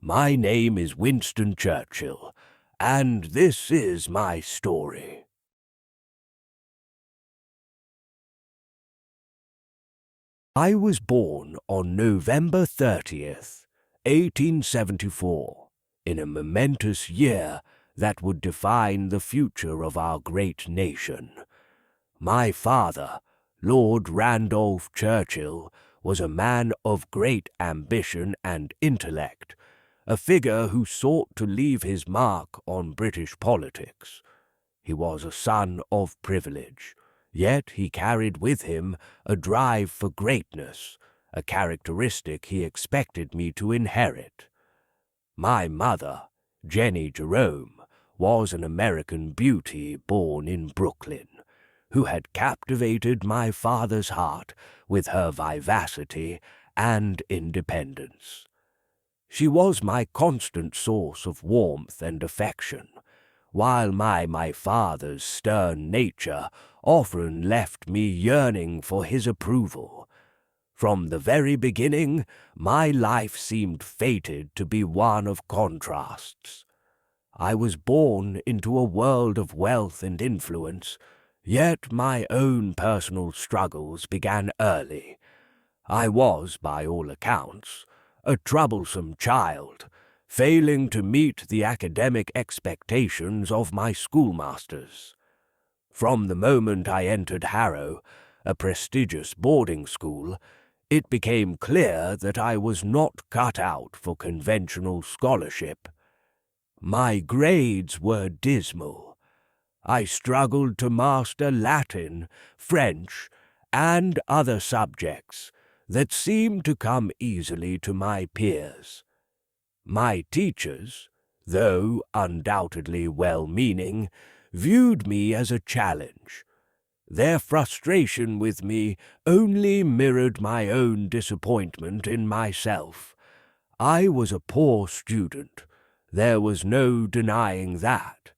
My name is Winston Churchill, and this is my story. I was born on November 30th, 1874, in a momentous year that would define the future of our great nation. My father, Lord Randolph Churchill, was a man of great ambition and intellect, a figure who sought to leave his mark on British politics. He was a son of privilege, yet he carried with him a drive for greatness, a characteristic he expected me to inherit. My mother, Jenny Jerome, was an American beauty born in Brooklyn, who had captivated my father's heart with her vivacity and independence. She was my constant source of warmth and affection, while my father's stern nature often left me yearning for his approval. From the very beginning, my life seemed fated to be one of contrasts. I was born into a world of wealth and influence, yet my own personal struggles began early. I was, by all accounts, a troublesome child, failing to meet the academic expectations of my schoolmasters. From the moment I entered Harrow, a prestigious boarding school, it became clear that I was not cut out for conventional scholarship. My grades were dismal. I struggled to master Latin, French, and other subjects that seemed to come easily to my peers. My teachers, though undoubtedly well-meaning, viewed me as a challenge. Their frustration with me only mirrored my own disappointment in myself. I was a poor student. There was no denying that.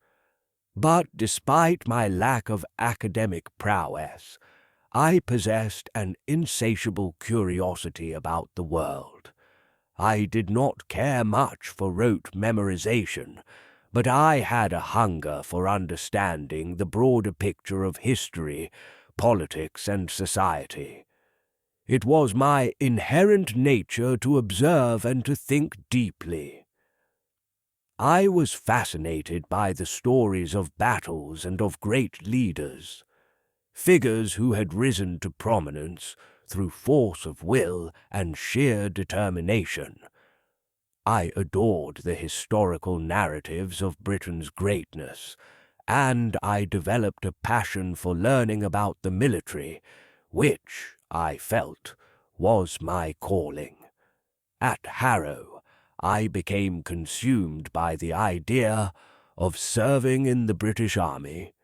But despite my lack of academic prowess, I possessed an insatiable curiosity about the world. I did not care much for rote memorization, but I had a hunger for understanding the broader picture of history, politics, and society. It was my inherent nature to observe and to think deeply. I was fascinated by the stories of battles and of great leaders, figures who had risen to prominence through force of will and sheer determination. I adored the historical narratives of Britain's greatness, and I developed a passion for learning about the military, which, I felt, was my calling. At Harrow, I became consumed by the idea of serving in the British Army.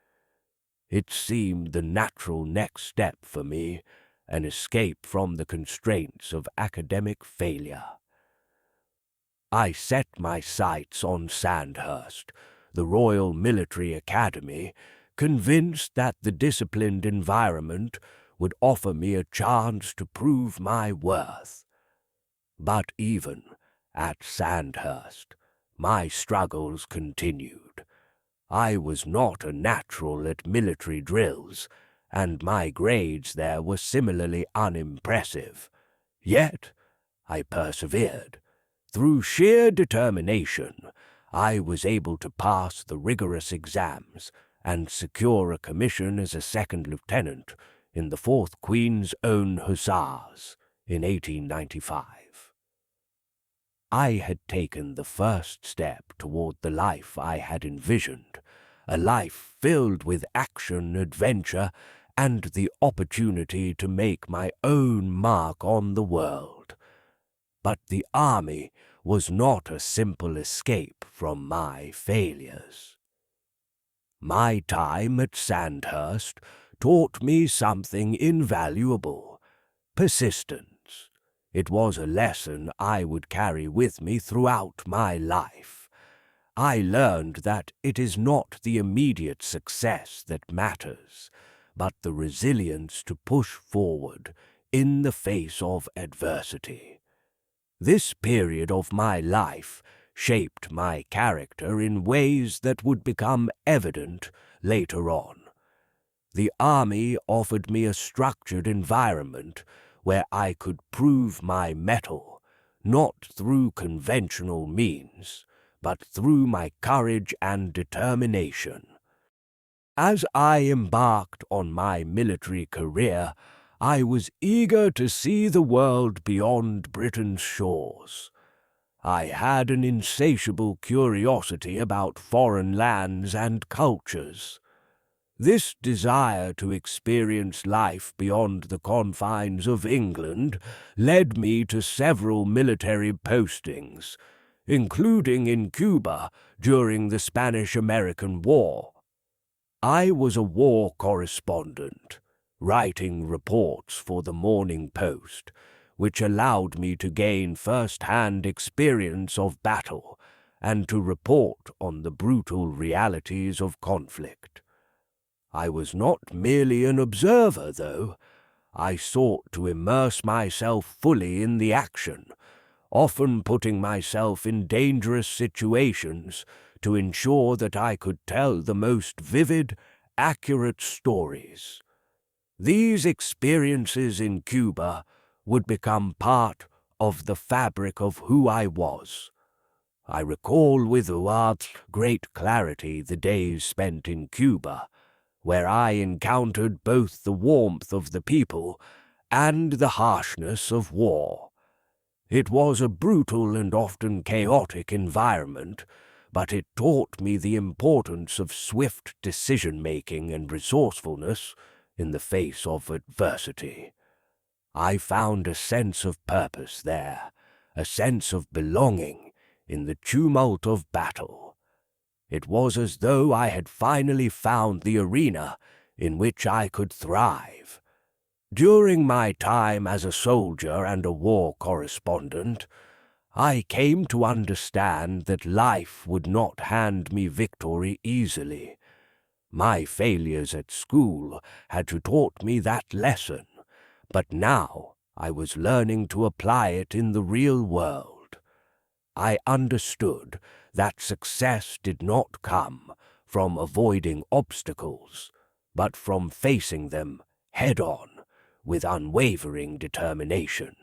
It seemed the natural next step for me, an escape from the constraints of academic failure. I set my sights on Sandhurst, the Royal Military Academy, convinced that the disciplined environment would offer me a chance to prove my worth. But even at Sandhurst, my struggles continued. I was not a natural at military drills, and my grades there were similarly unimpressive. Yet I persevered. Through sheer determination, I was able to pass the rigorous exams and secure a commission as a second lieutenant in the 4th Queen's Own Hussars in 1895. I had taken the first step toward the life I had envisioned, a life filled with action, adventure, and the opportunity to make my own mark on the world. But the army was not a simple escape from my failures. My time at Sandhurst taught me something invaluable: persistence. It was a lesson I would carry with me throughout my life. I learned that it is not the immediate success that matters, but the resilience to push forward in the face of adversity. This period of my life shaped my character in ways that would become evident later on. The army offered me a structured environment where I could prove my mettle, not through conventional means, but through my courage and determination. As I embarked on my military career, I was eager to see the world beyond Britain's shores. I had an insatiable curiosity about foreign lands and cultures. This desire to experience life beyond the confines of England led me to several military postings, including in Cuba during the Spanish-American War. I was a war correspondent, writing reports for the Morning Post, which allowed me to gain first-hand experience of battle and to report on the brutal realities of conflict. I was not merely an observer, though. I sought to immerse myself fully in the action, often putting myself in dangerous situations to ensure that I could tell the most vivid, accurate stories. These experiences in Cuba would become part of the fabric of who I was. I recall with great clarity the days spent in Cuba, where I encountered both the warmth of the people and the harshness of war. It was a brutal and often chaotic environment, but it taught me the importance of swift decision-making and resourcefulness in the face of adversity. I found a sense of purpose there, a sense of belonging in the tumult of battle. It was as though I had finally found the arena in which I could thrive. During my time as a soldier and a war correspondent, I came to understand that life would not hand me victory easily. My failures at school had taught me that lesson, but now I was learning to apply it in the real world. I understood that success did not come from avoiding obstacles, but from facing them head-on with unwavering determination.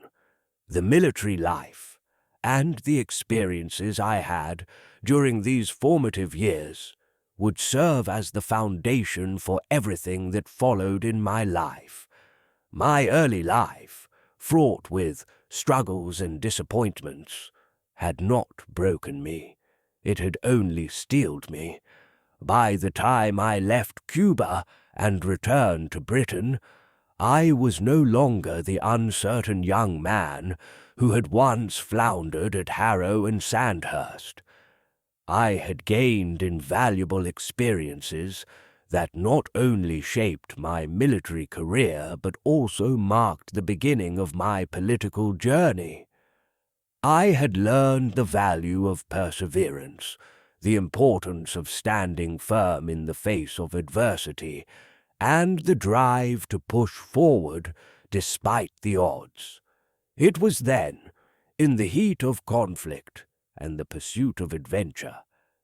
The military life and the experiences I had during these formative years would serve as the foundation for everything that followed in my life. My early life, fraught with struggles and disappointments, had not broken me. It had only steeled me. By the time I left Cuba and returned to Britain, I was no longer the uncertain young man who had once floundered at Harrow and Sandhurst. I had gained invaluable experiences that not only shaped my military career but also marked the beginning of my political journey. I had learned the value of perseverance, the importance of standing firm in the face of adversity, and the drive to push forward despite the odds. It was then, in the heat of conflict and the pursuit of adventure,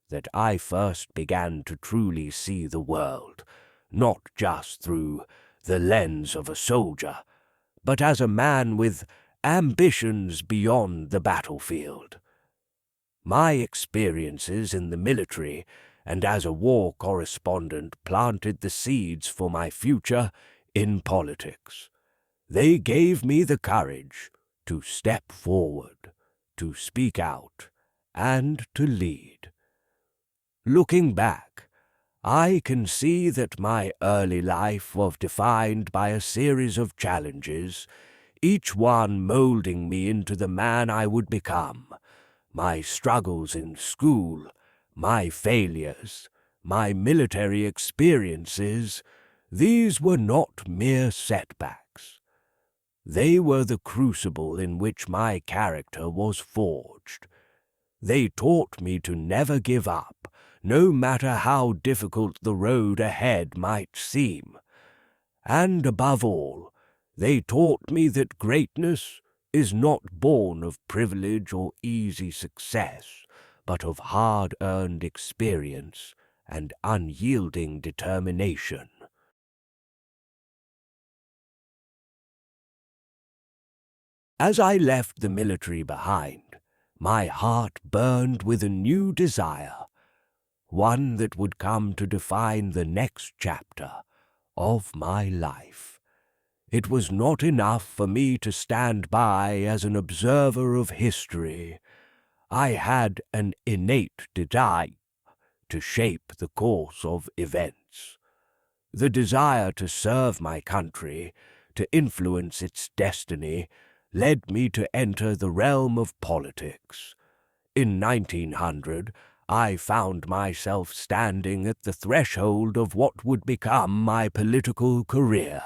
that I first began to truly see the world, not just through the lens of a soldier, but as a man with ambitions beyond the battlefield. My experiences in the military and as a war correspondent planted the seeds for my future in politics. They gave me the courage to step forward, to speak out, and to lead. Looking back, I can see that my early life was defined by a series of challenges, each one molding me into the man I would become. My struggles in school, my failures, my military experiences, these were not mere setbacks. They were the crucible in which my character was forged. They taught me to never give up, no matter how difficult the road ahead might seem. And above all, they taught me that greatness is not born of privilege or easy success, but of hard-earned experience and unyielding determination. As I left the military behind, my heart burned with a new desire, one that would come to define the next chapter of my life. It was not enough for me to stand by as an observer of history. I had an innate desire to shape the course of events. The desire to serve my country, to influence its destiny, led me to enter the realm of politics. In 1900, I found myself standing at the threshold of what would become my political career.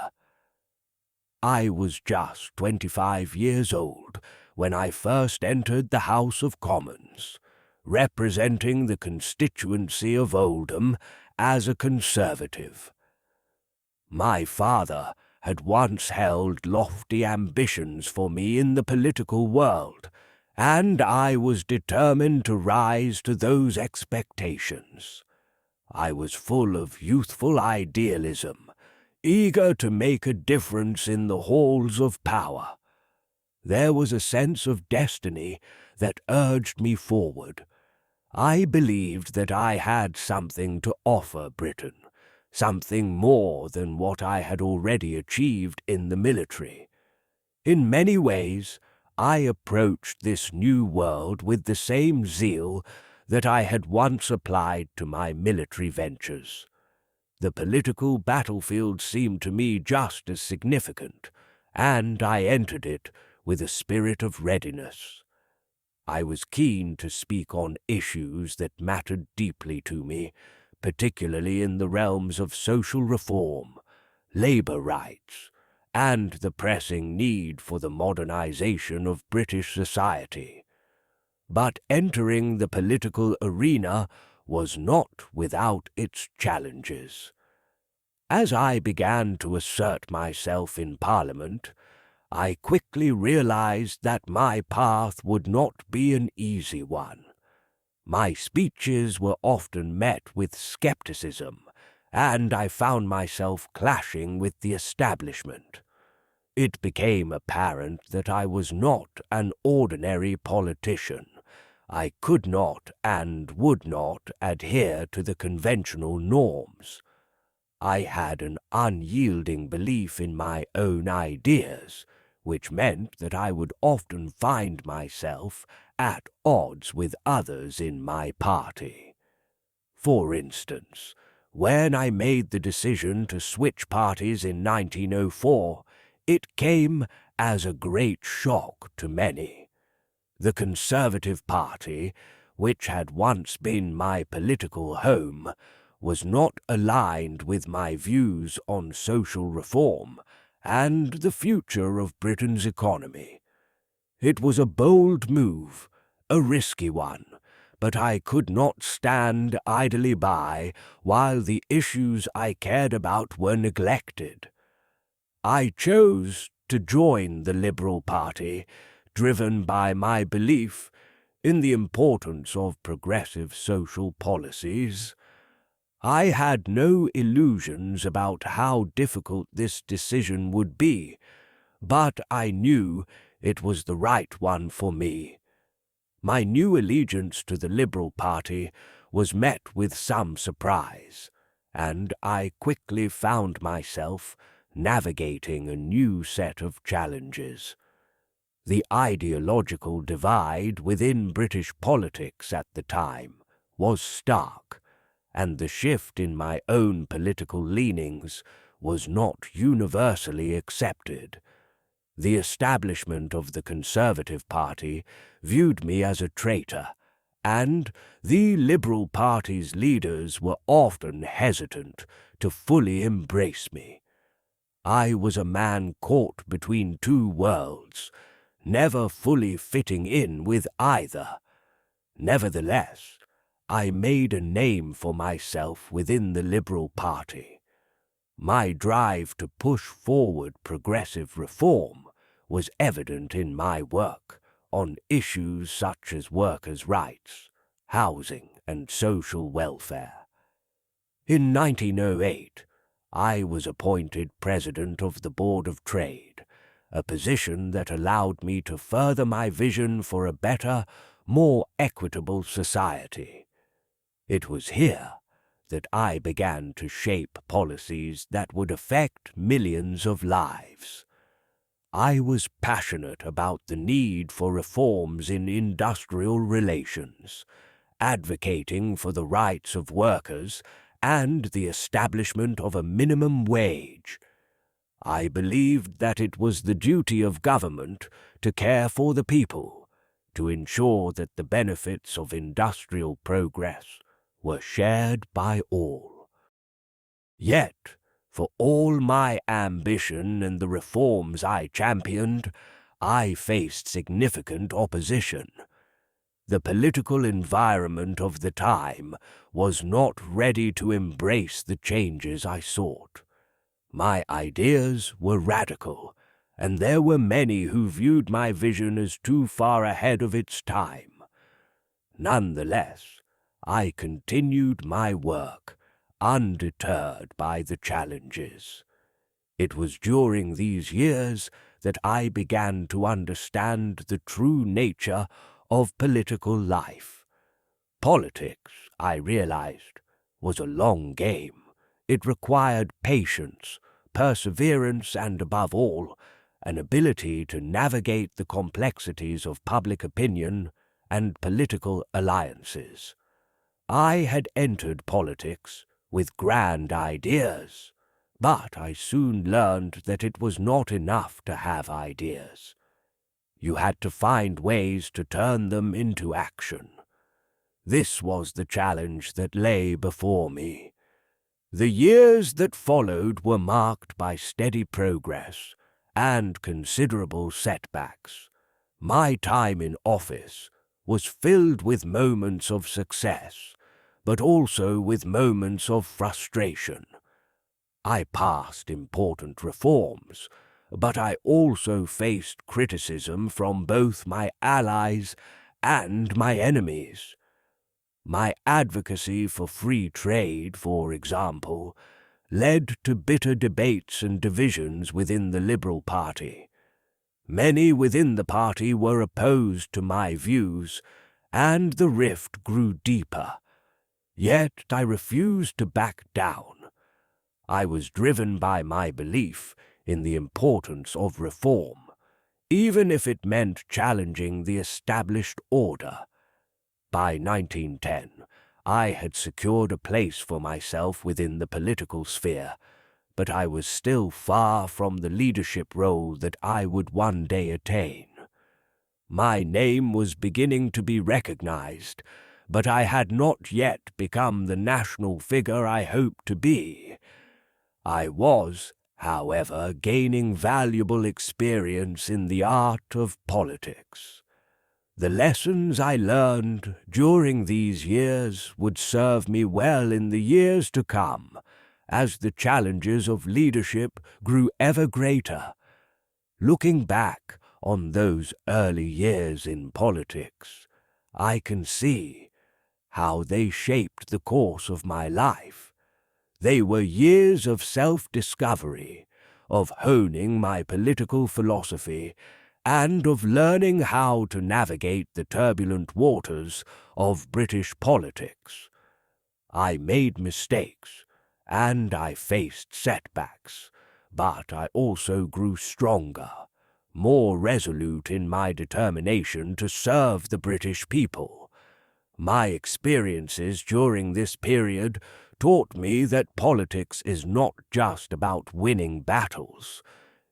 I was just 25 years old when I first entered the House of Commons, representing the constituency of Oldham as a Conservative. My father had once held lofty ambitions for me in the political world, and I was determined to rise to those expectations. I was full of youthful idealism, eager to make a difference in the halls of power. There was a sense of destiny that urged me forward. I believed that I had something to offer Britain, something more than what I had already achieved in the military. In many ways, I approached this new world with the same zeal that I had once applied to my military ventures. The political battlefield seemed to me just as significant, and I entered it with a spirit of readiness. I was keen to speak on issues that mattered deeply to me, particularly in the realms of social reform, labor rights, and the pressing need for the modernization of British society. But entering the political arena was not without its challenges. As I began to assert myself in Parliament, I quickly realized that my path would not be an easy one. My speeches were often met with skepticism, and I found myself clashing with the establishment. It became apparent that I was not an ordinary politician. I could not and would not adhere to the conventional norms. I had an unyielding belief in my own ideas, which meant that I would often find myself at odds with others in my party. For instance, when I made the decision to switch parties in 1904, it came as a great shock to many. The Conservative Party, which had once been my political home, was not aligned with my views on social reform and the future of Britain's economy. It was a bold move, a risky one, but I could not stand idly by while the issues I cared about were neglected. I chose to join the Liberal Party, driven by my belief in the importance of progressive social policies. I had no illusions about how difficult this decision would be, but I knew it was the right one for me. My new allegiance to the Liberal Party was met with some surprise, and I quickly found myself navigating a new set of challenges. The ideological divide within British politics at the time was stark, and the shift in my own political leanings was not universally accepted. The establishment of the Conservative Party viewed me as a traitor, and the Liberal Party's leaders were often hesitant to fully embrace me. I was a man caught between two worlds, never fully fitting in with either. Nevertheless, I made a name for myself within the Liberal Party. My drive to push forward progressive reform was evident in my work on issues such as workers' rights, housing, and social welfare. In 1908, I was appointed President of the Board of Trade, a position that allowed me to further my vision for a better, more equitable society. It was here that I began to shape policies that would affect millions of lives. I was passionate about the need for reforms in industrial relations, advocating for the rights of workers and the establishment of a minimum wage. I believed that it was the duty of government to care for the people, to ensure that the benefits of industrial progress were shared by all. Yet, for all my ambition and the reforms I championed, I faced significant opposition. The political environment of the time was not ready to embrace the changes I sought. My ideas were radical, and there were many who viewed my vision as too far ahead of its time. Nonetheless, I continued my work, undeterred by the challenges. It was during these years that I began to understand the true nature of political life. Politics, I realized, was a long game. It required patience, perseverance, and above all, an ability to navigate the complexities of public opinion and political alliances. I had entered politics with grand ideas, but I soon learned that it was not enough to have ideas. You had to find ways to turn them into action. This was the challenge that lay before me. The years that followed were marked by steady progress and considerable setbacks. My time in office was filled with moments of success, but also with moments of frustration. I passed important reforms, but I also faced criticism from both my allies and my enemies. My advocacy for free trade, for example, led to bitter debates and divisions within the Liberal Party. Many within the party were opposed to my views, and the rift grew deeper. Yet I refused to back down. I was driven by my belief in the importance of reform, even if it meant challenging the established order. By 1910, I had secured a place for myself within the political sphere, but I was still far from the leadership role that I would one day attain. My name was beginning to be recognized, but I had not yet become the national figure I hoped to be. I was, however, gaining valuable experience in the art of politics. The lessons I learned during these years would serve me well in the years to come, as the challenges of leadership grew ever greater. Looking back on those early years in politics, I can see how they shaped the course of my life. They were years of self-discovery, of honing my political philosophy, and of learning how to navigate the turbulent waters of British politics. I made mistakes, and I faced setbacks, but I also grew stronger, more resolute in my determination to serve the British people. My experiences during this period taught me that politics is not just about winning battles.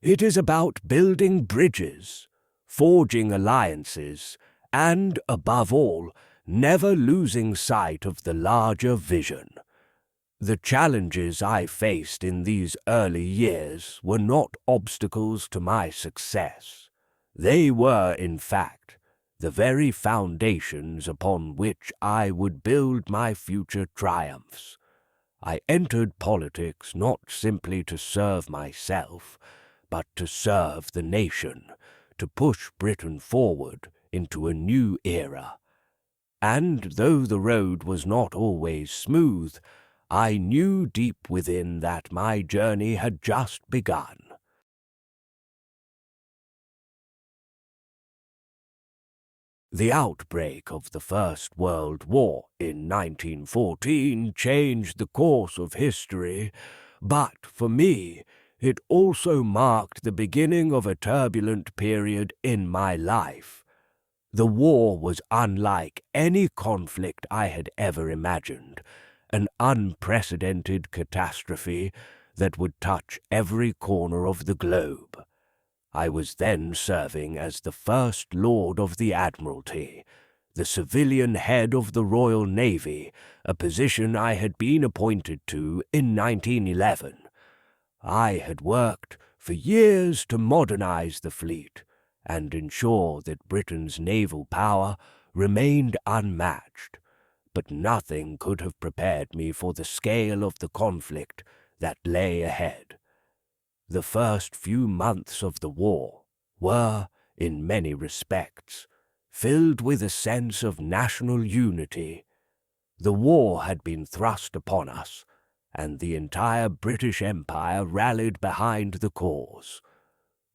It is about building bridges, forging alliances, and, above all, never losing sight of the larger vision. The challenges I faced in these early years were not obstacles to my success. They were, in fact, the very foundations upon which I would build my future triumphs. I entered politics not simply to serve myself, but to serve the nation, to push Britain forward into a new era. and though the road was not always smooth, I knew deep within that my journey had just begun. The outbreak of the First World War in 1914 changed the course of history, but for me, it also marked the beginning of a turbulent period in my life. The war was unlike any conflict I had ever imagined, an unprecedented catastrophe that would touch every corner of the globe. I was then serving as the First Lord of the Admiralty, the civilian head of the Royal Navy, a position I had been appointed to in 1911. I had worked for years to modernize the fleet and ensure that Britain's naval power remained unmatched, but nothing could have prepared me for the scale of the conflict that lay ahead. The first few months of the war were, in many respects, filled with a sense of national unity. The war had been thrust upon us, and the entire British Empire rallied behind the cause.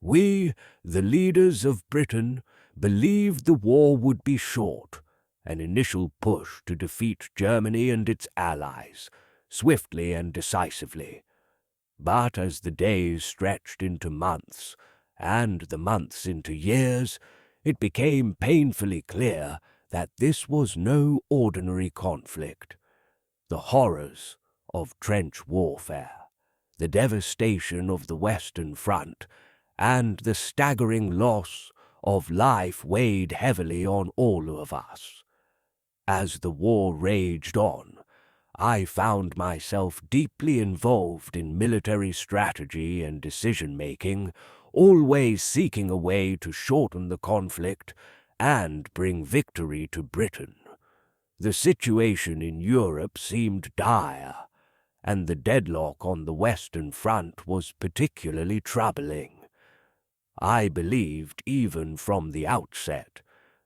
We, the leaders of Britain, believed the war would be short, an initial push to defeat Germany and its allies, swiftly and decisively. But as the days stretched into months, and the months into years, it became painfully clear that this was no ordinary conflict. The horrors of trench warfare, the devastation of the Western Front, and the staggering loss of life weighed heavily on all of us. As the war raged on, I found myself deeply involved in military strategy and decision-making, always seeking a way to shorten the conflict and bring victory to Britain. The situation in Europe seemed dire, and the deadlock on the Western Front was particularly troubling. I believed, even from the outset,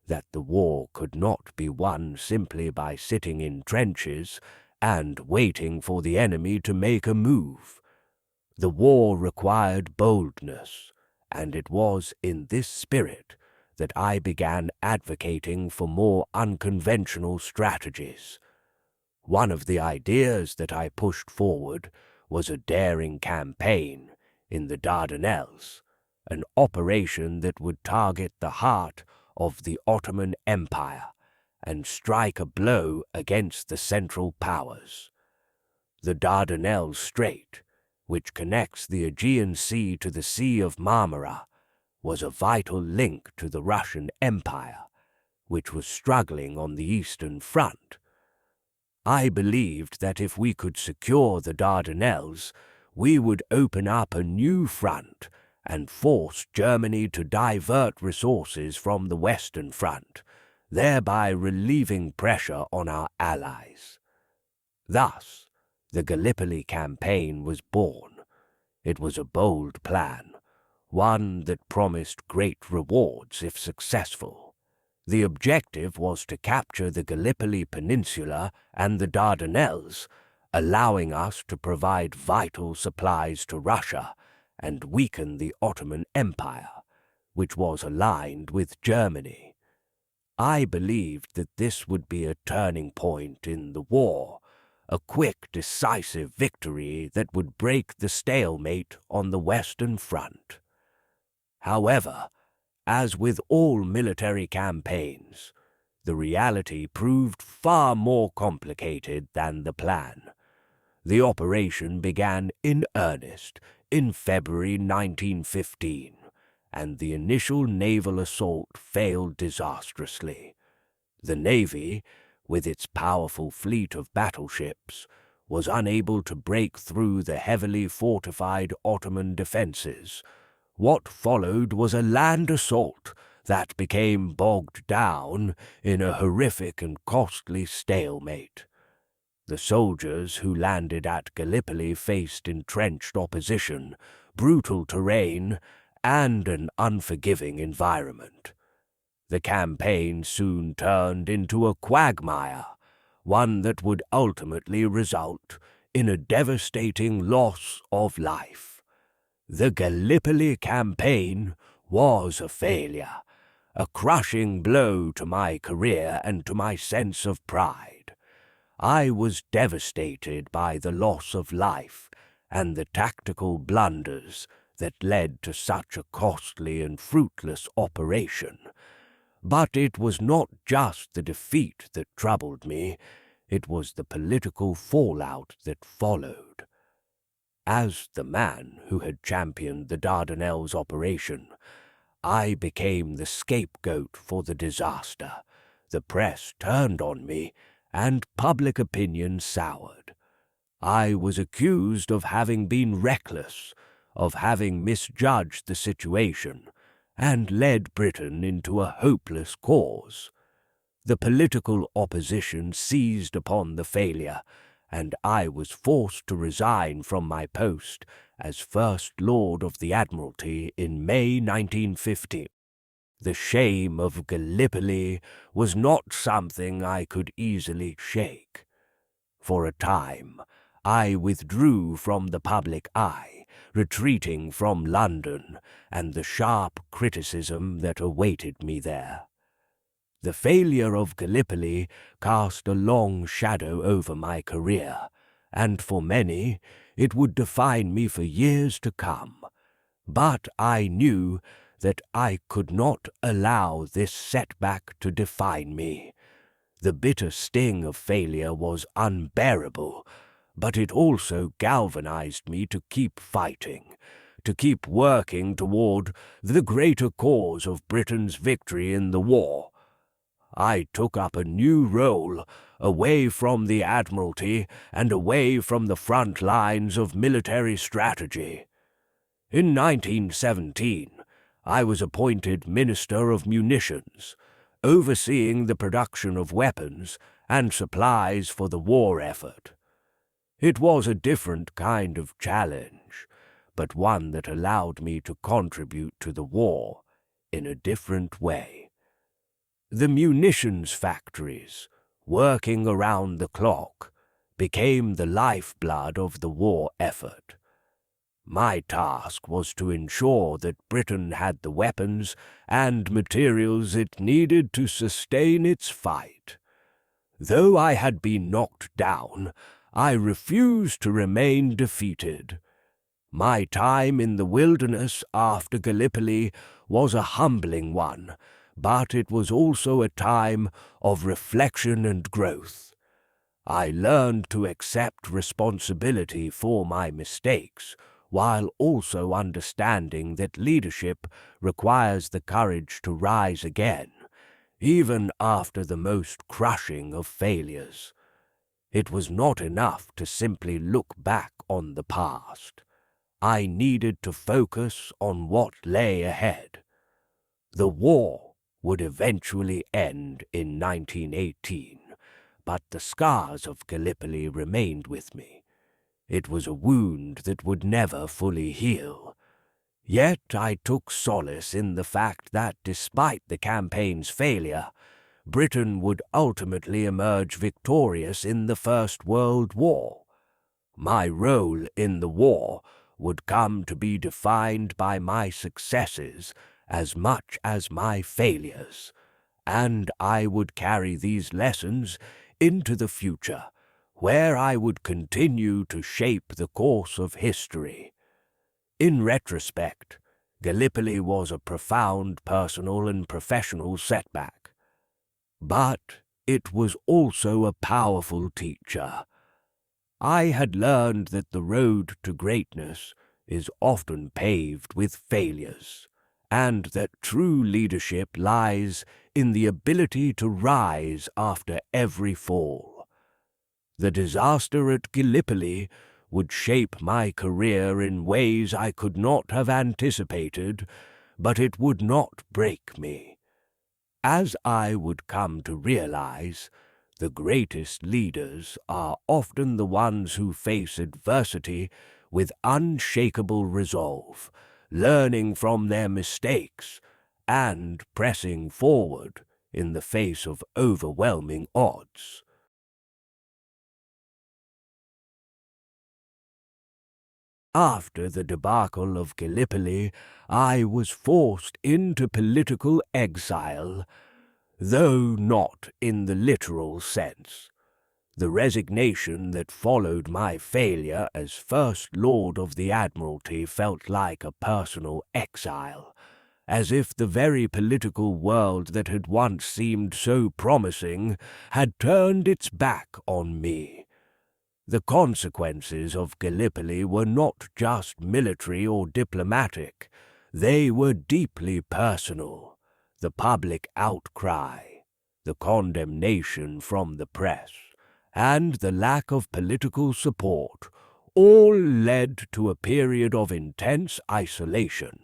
that the war could not be won simply by sitting in trenches and waiting for the enemy to make a move. The war required boldness, and it was in this spirit that I began advocating for more unconventional strategies. One of the ideas that I pushed forward was a daring campaign in the Dardanelles, an operation that would target the heart of the Ottoman Empire and strike a blow against the Central Powers. The Dardanelles Strait, which connects the Aegean Sea to the Sea of Marmara, was a vital link to the Russian Empire, which was struggling on the Eastern Front. I believed that if we could secure the Dardanelles, we would open up a new front and force Germany to divert resources from the Western Front, thereby relieving pressure on our allies. Thus, the Gallipoli campaign was born. It was a bold plan, one that promised great rewards if successful. The objective was to capture the Gallipoli Peninsula and the Dardanelles, allowing us to provide vital supplies to Russia and weaken the Ottoman Empire, which was aligned with Germany. I believed that this would be a turning point in the war, a quick, decisive victory that would break the stalemate on the Western Front. However, as with all military campaigns, the reality proved far more complicated than the plan. The operation began in earnest in February 1915, and the initial naval assault failed disastrously. The Navy, with its powerful fleet of battleships, was unable to break through the heavily fortified Ottoman defenses. What followed was a land assault that became bogged down in a horrific and costly stalemate. The soldiers who landed at Gallipoli faced entrenched opposition, brutal terrain, and an unforgiving environment. The campaign soon turned into a quagmire, one that would ultimately result in a devastating loss of life. The Gallipoli campaign was a failure, a crushing blow to my career and to my sense of pride. I was devastated by the loss of life and the tactical blunders that led to such a costly and fruitless operation. But it was not just the defeat that troubled me, it was the political fallout that followed. As the man who had championed the Dardanelles operation, I became the scapegoat for the disaster. The press turned on me, and public opinion soured. I was accused of having been reckless, of having misjudged the situation, and led Britain into a hopeless cause. The political opposition seized upon the failure, and I was forced to resign from my post as First Lord of the Admiralty in May 1950. The shame of Gallipoli was not something I could easily shake. For a time, I withdrew from the public eye, retreating from London and the sharp criticism that awaited me there. The failure of Gallipoli cast a long shadow over my career, and for many it would define me for years to come. But I knew that I could not allow this setback to define me. The bitter sting of failure was unbearable, but it also galvanized me to keep fighting, to keep working toward the greater cause of Britain's victory in the war. I took up a new role, away from the Admiralty and away from the front lines of military strategy. In 1917, I was appointed Minister of Munitions, overseeing the production of weapons and supplies for the war effort. It was a different kind of challenge, but one that allowed me to contribute to the war in a different way. The munitions factories, working around the clock, became the lifeblood of the war effort. My task was to ensure that Britain had the weapons and materials it needed to sustain its fight. Though I had been knocked down, I refused to remain defeated. My time in the wilderness after Gallipoli was a humbling one, but it was also a time of reflection and growth. I learned to accept responsibility for my mistakes, while also understanding that leadership requires the courage to rise again, even after the most crushing of failures. It was not enough to simply look back on the past. I needed to focus on what lay ahead. The war would eventually end in 1918, but the scars of Gallipoli remained with me. It was a wound that would never fully heal. Yet I took solace in the fact that despite the campaign's failure, Britain would ultimately emerge victorious in the First World War. My role in the war would come to be defined by my successes as much as my failures, and I would carry these lessons into the future, where I would continue to shape the course of history. In retrospect, Gallipoli was a profound personal and professional setback. But it was also a powerful teacher. I had learned that the road to greatness is often paved with failures, and that true leadership lies in the ability to rise after every fall. The disaster at Gallipoli would shape my career in ways I could not have anticipated, but it would not break me. As I would come to realize, the greatest leaders are often the ones who face adversity with unshakable resolve, learning from their mistakes and pressing forward in the face of overwhelming odds. After the debacle of Gallipoli, I was forced into political exile, though not in the literal sense. The resignation that followed my failure as First Lord of the Admiralty felt like a personal exile, as if the very political world that had once seemed so promising had turned its back on me. The consequences of Gallipoli were not just military or diplomatic, they were deeply personal. The public outcry, the condemnation from the press, and the lack of political support all led to a period of intense isolation.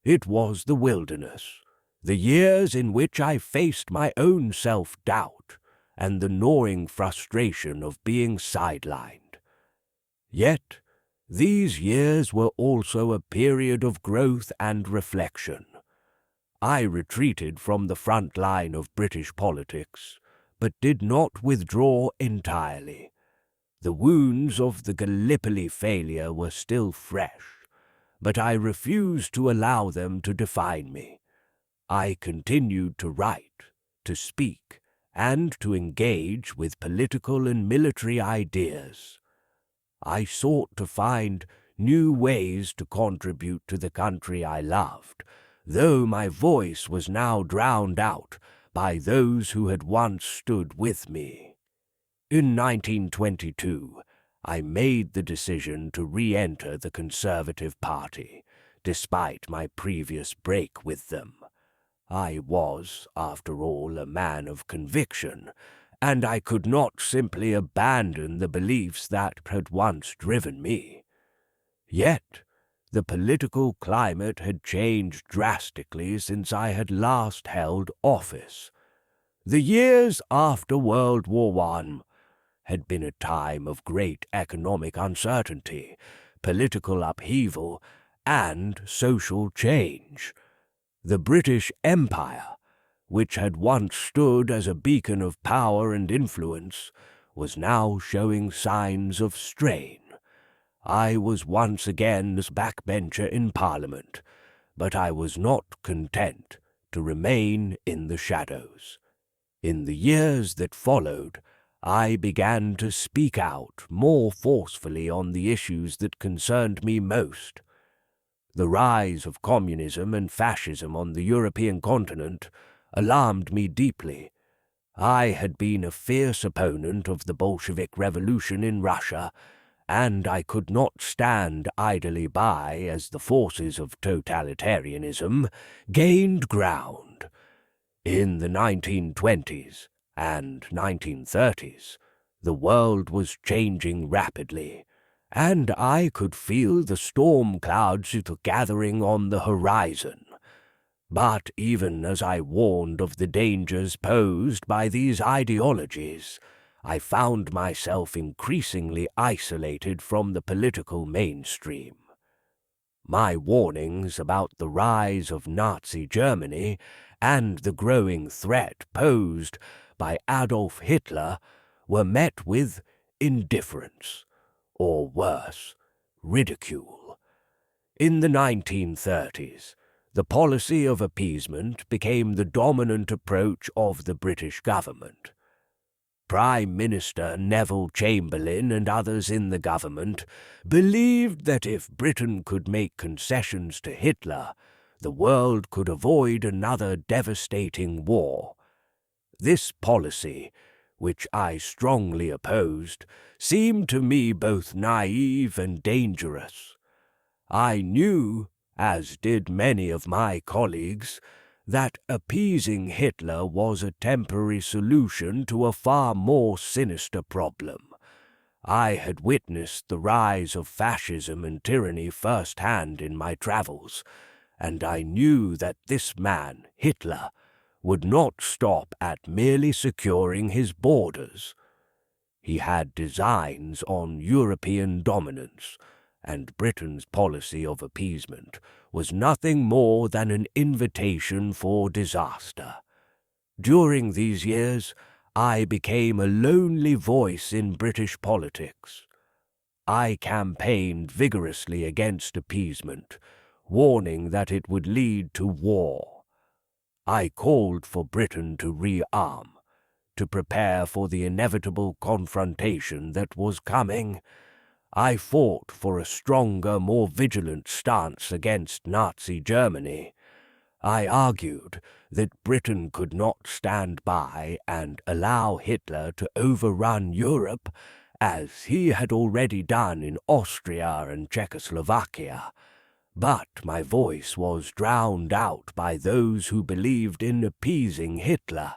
It was the wilderness, the years in which I faced my own self-doubt and the gnawing frustration of being sidelined. Yet, these years were also a period of growth and reflection. I retreated from the front line of British politics, but did not withdraw entirely. The wounds of the Gallipoli failure were still fresh, but I refused to allow them to define me. I continued to write, to speak, and to engage with political and military ideas. I sought to find new ways to contribute to the country I loved, though my voice was now drowned out by those who had once stood with me. In 1922, I made the decision to re-enter the Conservative Party, despite my previous break with them. I was, after all, a man of conviction, and I could not simply abandon the beliefs that had once driven me. Yet, the political climate had changed drastically since I had last held office. The years after World War I had been a time of great economic uncertainty, political upheaval, and social change. The British Empire, which had once stood as a beacon of power and influence, was now showing signs of strain. I was once again a backbencher in Parliament, but I was not content to remain in the shadows. In the years that followed, I began to speak out more forcefully on the issues that concerned me most. The rise of communism and fascism on the European continent alarmed me deeply. I had been a fierce opponent of the Bolshevik Revolution in Russia, and I could not stand idly by as the forces of totalitarianism gained ground. In the 1920s and 1930s, the world was changing rapidly, and I could feel the storm clouds gathering on the horizon. But even as I warned of the dangers posed by these ideologies, I found myself increasingly isolated from the political mainstream. My warnings about the rise of Nazi Germany and the growing threat posed by Adolf Hitler were met with indifference, or worse, ridicule. In the 1930s, the policy of appeasement became the dominant approach of the British government. Prime Minister Neville Chamberlain and others in the government believed that if Britain could make concessions to Hitler, the world could avoid another devastating war. This policy, which I strongly opposed, seemed to me both naive and dangerous. I knew, as did many of my colleagues, that appeasing Hitler was a temporary solution to a far more sinister problem. I had witnessed the rise of fascism and tyranny firsthand in my travels, and I knew that this man, Hitler, would not stop at merely securing his borders. He had designs on European dominance, and Britain's policy of appeasement was nothing more than an invitation for disaster. During these years, I became a lonely voice in British politics. I campaigned vigorously against appeasement, warning that it would lead to war. I called for Britain to rearm, to prepare for the inevitable confrontation that was coming. I fought for a stronger, more vigilant stance against Nazi Germany. I argued that Britain could not stand by and allow Hitler to overrun Europe, as he had already done in Austria and Czechoslovakia. But my voice was drowned out by those who believed in appeasing Hitler,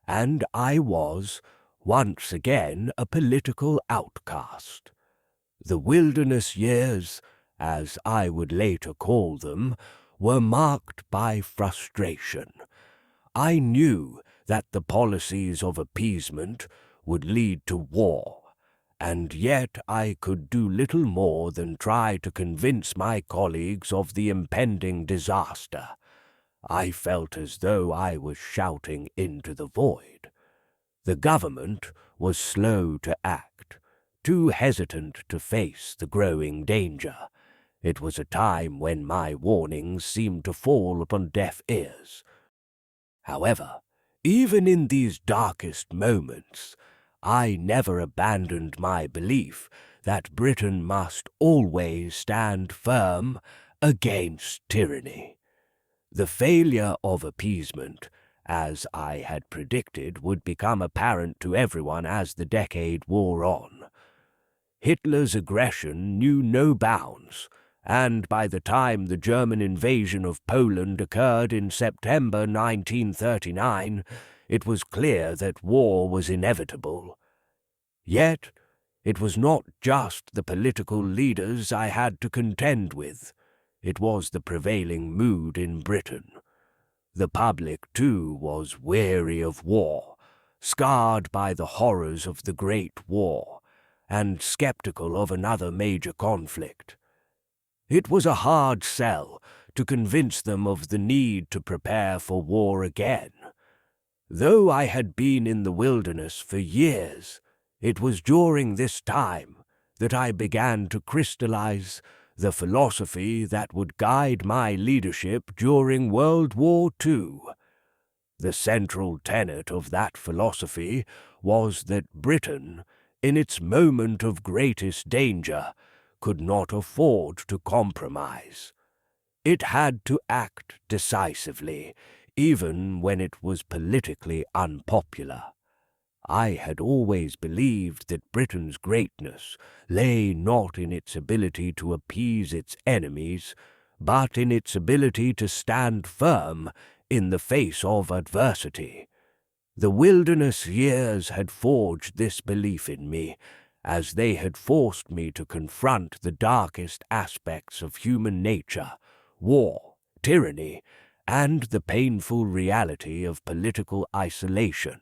and I was, once again, a political outcast. The wilderness years, as I would later call them, were marked by frustration. I knew that the policies of appeasement would lead to war, and yet I could do little more than try to convince my colleagues of the impending disaster. I felt as though I was shouting into the void. The government was slow to act, too hesitant to face the growing danger. It was a time when my warnings seemed to fall upon deaf ears. However, even in these darkest moments, I never abandoned my belief that Britain must always stand firm against tyranny. The failure of appeasement, as I had predicted, would become apparent to everyone as the decade wore on. Hitler's aggression knew no bounds, and by the time the German invasion of Poland occurred in September 1939, it was clear that war was inevitable. Yet, it was not just the political leaders I had to contend with. It was the prevailing mood in Britain. The public, too, was weary of war, scarred by the horrors of the Great War, and skeptical of another major conflict. It was a hard sell to convince them of the need to prepare for war again. Though I had been in the wilderness for years, it was during this time that I began to crystallize the philosophy that would guide my leadership during World War II. The central tenet of that philosophy was that Britain, in its moment of greatest danger, could not afford to compromise. It had to act decisively, even when it was politically unpopular. I had always believed that Britain's greatness lay not in its ability to appease its enemies, but in its ability to stand firm in the face of adversity. The wilderness years had forged this belief in me, as they had forced me to confront the darkest aspects of human nature, war, tyranny, and the painful reality of political isolation.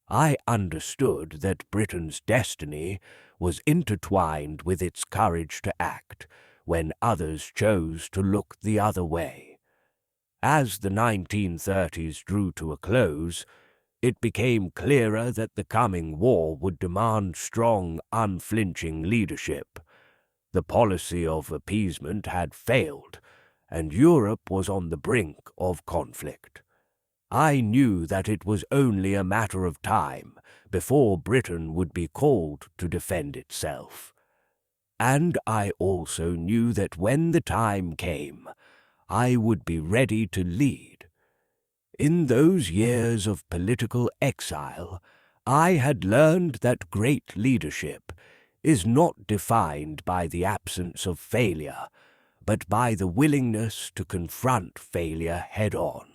I understood that Britain's destiny was intertwined with its courage to act when others chose to look the other way. As the 1930s drew to a close, it became clearer that the coming war would demand strong, unflinching leadership. The policy of appeasement had failed, and Europe was on the brink of conflict. I knew that it was only a matter of time before Britain would be called to defend itself. And I also knew that when the time came, I would be ready to lead. In those years of political exile, I had learned that great leadership is not defined by the absence of failure, but by the willingness to confront failure head-on.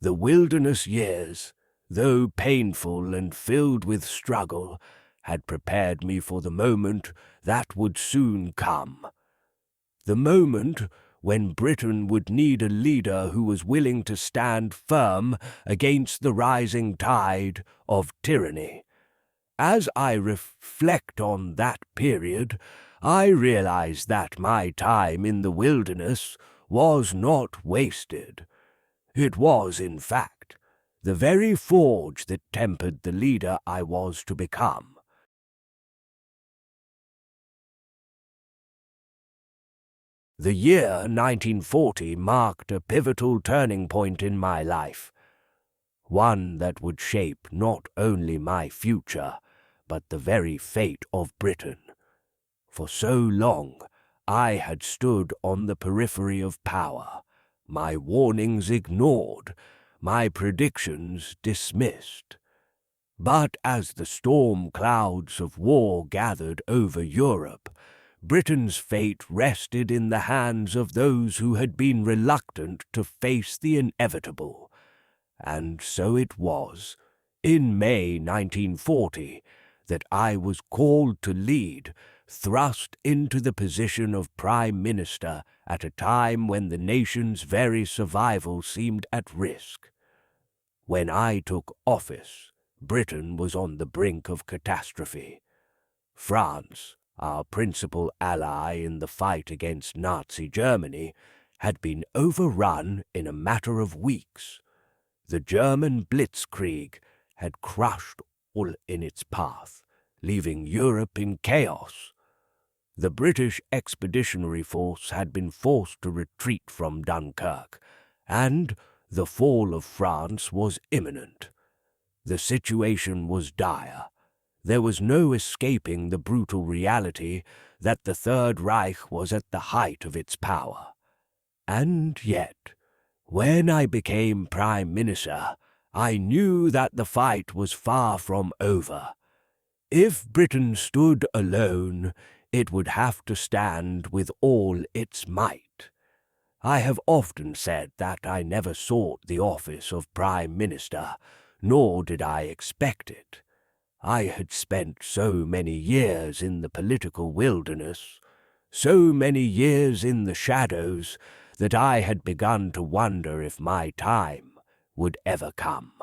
The wilderness years, though painful and filled with struggle, had prepared me for the moment that would soon come. The moment when Britain would need a leader who was willing to stand firm against the rising tide of tyranny. As I reflect on that period, I realize that my time in the wilderness was not wasted. It was, in fact, the very forge that tempered the leader I was to become. The year 1940 marked a pivotal turning point in my life, one that would shape not only my future, but the very fate of Britain. For so long, I had stood on the periphery of power, my warnings ignored, my predictions dismissed. But as the storm clouds of war gathered over Europe, Britain's fate rested in the hands of those who had been reluctant to face the inevitable. And so it was, in May 1940, that I was called to lead, thrust into the position of Prime Minister at a time when the nation's very survival seemed at risk. When I took office, Britain was on the brink of catastrophe. France, our principal ally in the fight against Nazi Germany, had been overrun in a matter of weeks. The German blitzkrieg had crushed all in its path, leaving Europe in chaos. The British Expeditionary Force had been forced to retreat from Dunkirk, and the fall of France was imminent. The situation was dire. There was no escaping the brutal reality that the Third Reich was at the height of its power. And yet, when I became Prime Minister, I knew that the fight was far from over. If Britain stood alone, it would have to stand with all its might. I have often said that I never sought the office of Prime Minister, nor did I expect it. I had spent so many years in the political wilderness, so many years in the shadows, that I had begun to wonder if my time would ever come.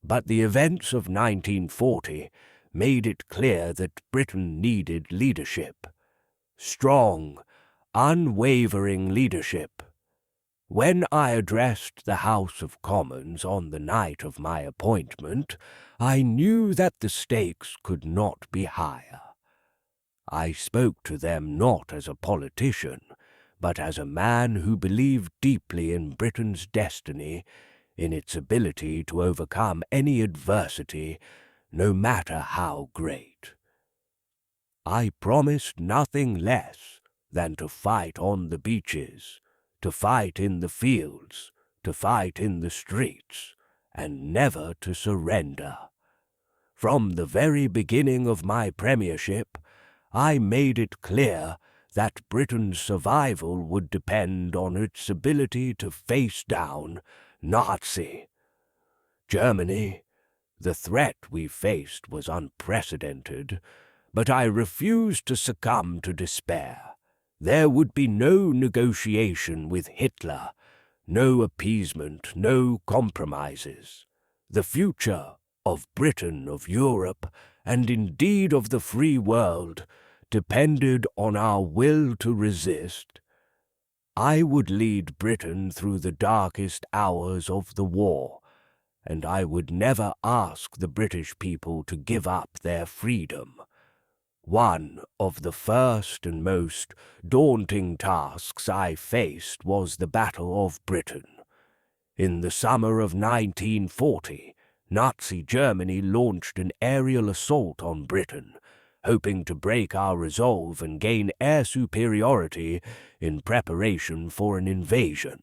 But the events of 1940 made it clear that Britain needed leadership. Strong, unwavering leadership. When I addressed the House of Commons on the night of my appointment, I knew that the stakes could not be higher. I spoke to them not as a politician, but as a man who believed deeply in Britain's destiny, in its ability to overcome any adversity, no matter how great. I promised nothing less than to fight on the beaches, to fight in the fields, to fight in the streets, and never to surrender. From the very beginning of my premiership, I made it clear that Britain's survival would depend on its ability to face down Nazi. Germany, the threat we faced was unprecedented, but I refused to succumb to despair. There would be no negotiation with Hitler, no appeasement, no compromises. The future of Britain, of Europe, and indeed of the free world, depended on our will to resist. I would lead Britain through the darkest hours of the war, and I would never ask the British people to give up their freedom. One of the first and most daunting tasks I faced was the Battle of Britain. In the summer of 1940, Nazi Germany launched an aerial assault on Britain, hoping to break our resolve and gain air superiority in preparation for an invasion.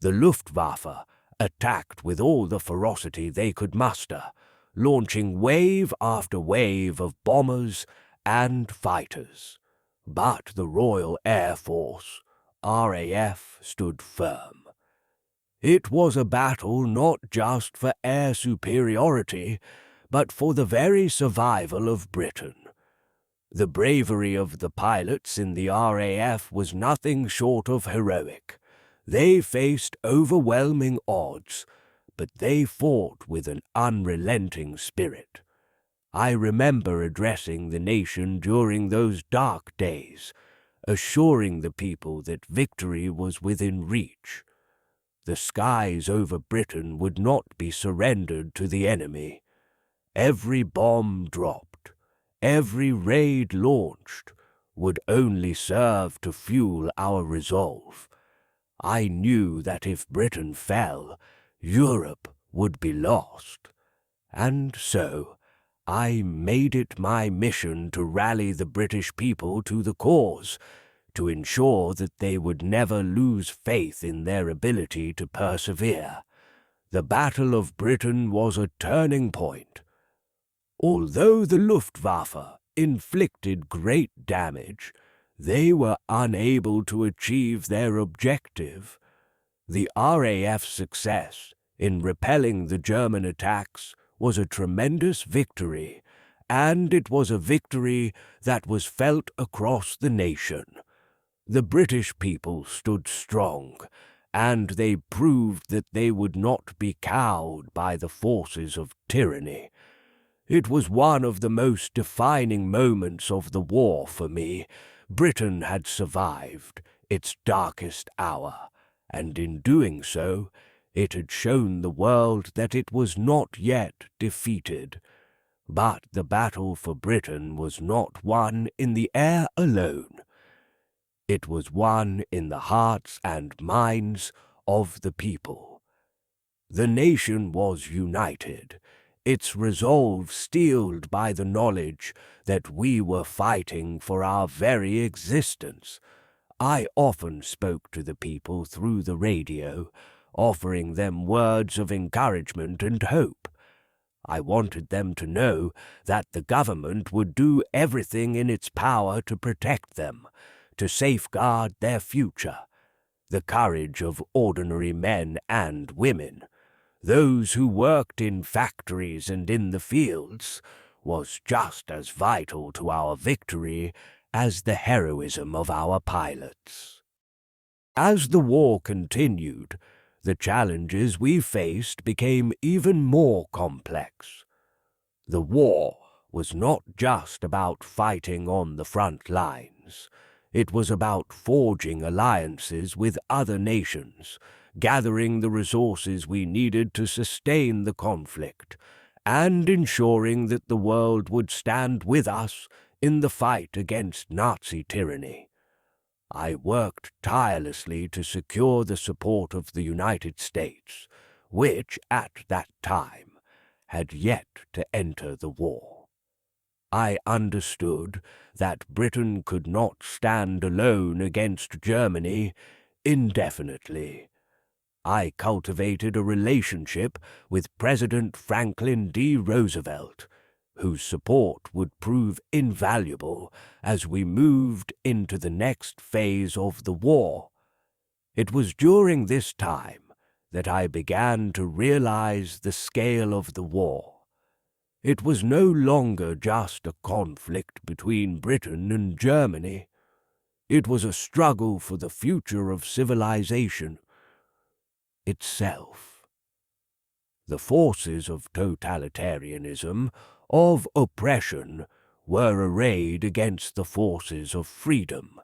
The Luftwaffe attacked with all the ferocity they could muster, launching wave after wave of bombers and fighters. But the Royal Air Force, RAF, stood firm. It was a battle not just for air superiority, but for the very survival of Britain. The bravery of the pilots in the RAF was nothing short of heroic. They faced overwhelming odds, but they fought with an unrelenting spirit. I remember addressing the nation during those dark days, assuring the people that victory was within reach. The skies over Britain would not be surrendered to the enemy. Every bomb dropped, every raid launched, would only serve to fuel our resolve. I knew that if Britain fell, Europe would be lost. And so, I made it my mission to rally the British people to the cause, to ensure that they would never lose faith in their ability to persevere. The Battle of Britain was a turning point. Although the Luftwaffe inflicted great damage, they were unable to achieve their objective. The RAF's success in repelling the German attacks was a tremendous victory, and it was a victory that was felt across the nation. The British people stood strong, and they proved that they would not be cowed by the forces of tyranny. It was one of the most defining moments of the war for me. Britain had survived its darkest hour, and in doing so, it had shown the world that it was not yet defeated. But the battle for Britain was not won in the air alone. It was won in the hearts and minds of the people. The nation was united, its resolve steeled by the knowledge that we were fighting for our very existence. I often spoke to the people through the radio, offering them words of encouragement and hope. I wanted them to know that the government would do everything in its power to protect them, to safeguard their future. The courage of ordinary men and women, those who worked in factories and in the fields, was just as vital to our victory as the heroism of our pilots. As the war continued, the challenges we faced became even more complex. The war was not just about fighting on the front lines. It was about forging alliances with other nations, gathering the resources we needed to sustain the conflict, and ensuring that the world would stand with us in the fight against Nazi tyranny. I worked tirelessly to secure the support of the United States, which, at that time, had yet to enter the war. I understood that Britain could not stand alone against Germany indefinitely. I cultivated a relationship with President Franklin D. Roosevelt, whose support would prove invaluable as we moved into the next phase of the war. It was during this time that I began to realize the scale of the war. It was no longer just a conflict between Britain and Germany. It was a struggle for the future of civilization itself. The forces of totalitarianism, of oppression, were arrayed against the forces of freedom.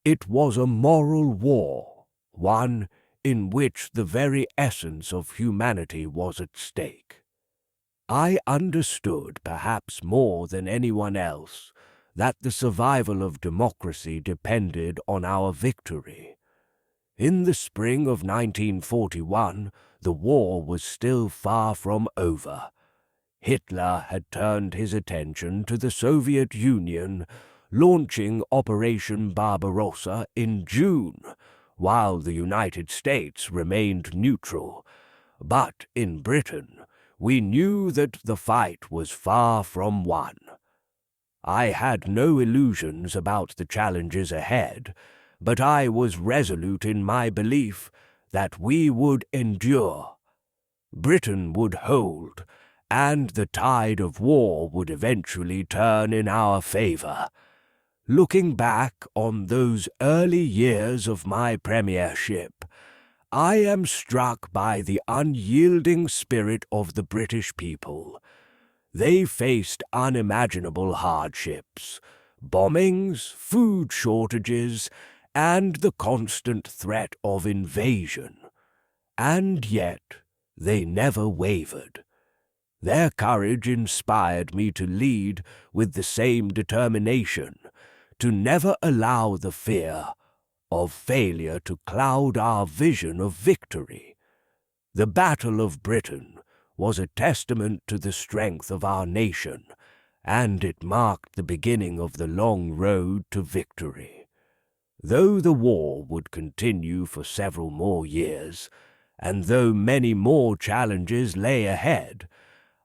It was a moral war, one in which the very essence of humanity was at stake. I understood, perhaps more than anyone else, that the survival of democracy depended on our victory. In the spring of 1941, the war was still far from over. Hitler had turned his attention to the Soviet Union, launching Operation Barbarossa in June, while the United States remained neutral. But in Britain, we knew that the fight was far from won. I had no illusions about the challenges ahead, but I was resolute in my belief that we would endure. Britain would hold, and the tide of war would eventually turn in our favor. Looking back on those early years of my premiership, I am struck by the unyielding spirit of the British people. They faced unimaginable hardships, bombings, food shortages, and the constant threat of invasion. And yet, they never wavered. Their courage inspired me to lead with the same determination, to never allow the fear of failure to cloud our vision of victory. The Battle of Britain was a testament to the strength of our nation, and it marked the beginning of the long road to victory. Though the war would continue for several more years, and though many more challenges lay ahead,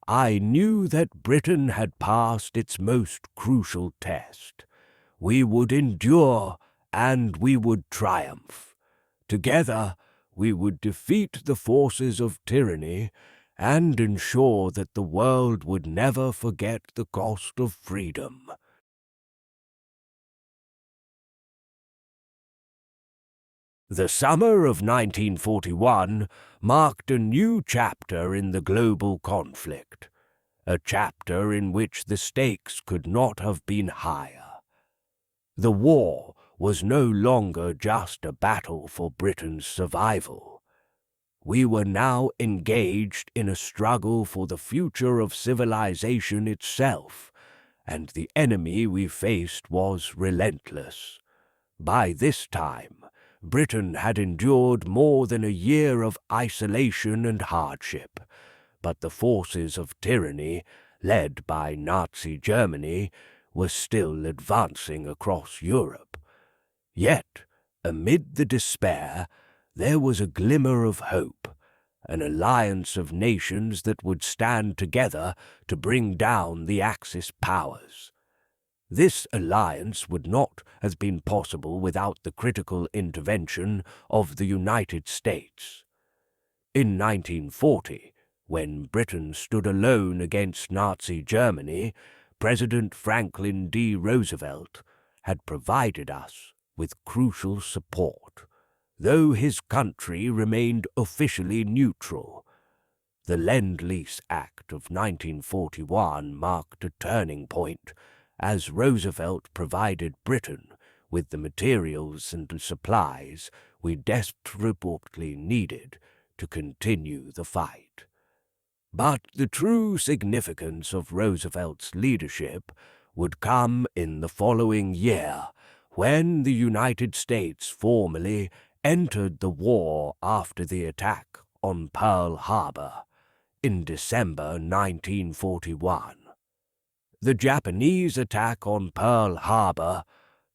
I knew that Britain had passed its most crucial test. We would endure, and we would triumph. Together, we would defeat the forces of tyranny and ensure that the world would never forget the cost of freedom. The summer of 1941 marked a new chapter in the global conflict, a chapter in which the stakes could not have been higher. The war was no longer just a battle for Britain's survival. We were now engaged in a struggle for the future of civilization itself, and the enemy we faced was relentless. By this time, Britain had endured more than a year of isolation and hardship, but the forces of tyranny, led by Nazi Germany, were still advancing across Europe. Yet, amid the despair, there was a glimmer of hope, an alliance of nations that would stand together to bring down the Axis powers. This alliance would not have been possible without the critical intervention of the United States. In 1940, when Britain stood alone against Nazi Germany, President Franklin D. Roosevelt had provided us with crucial support, though his country remained officially neutral. The Lend-Lease Act of 1941 marked a turning point, as Roosevelt provided Britain with the materials and supplies we desperately needed to continue the fight. But the true significance of Roosevelt's leadership would come in the following year, when the United States formally entered the war after the attack on Pearl Harbor in December 1941. The Japanese attack on Pearl Harbor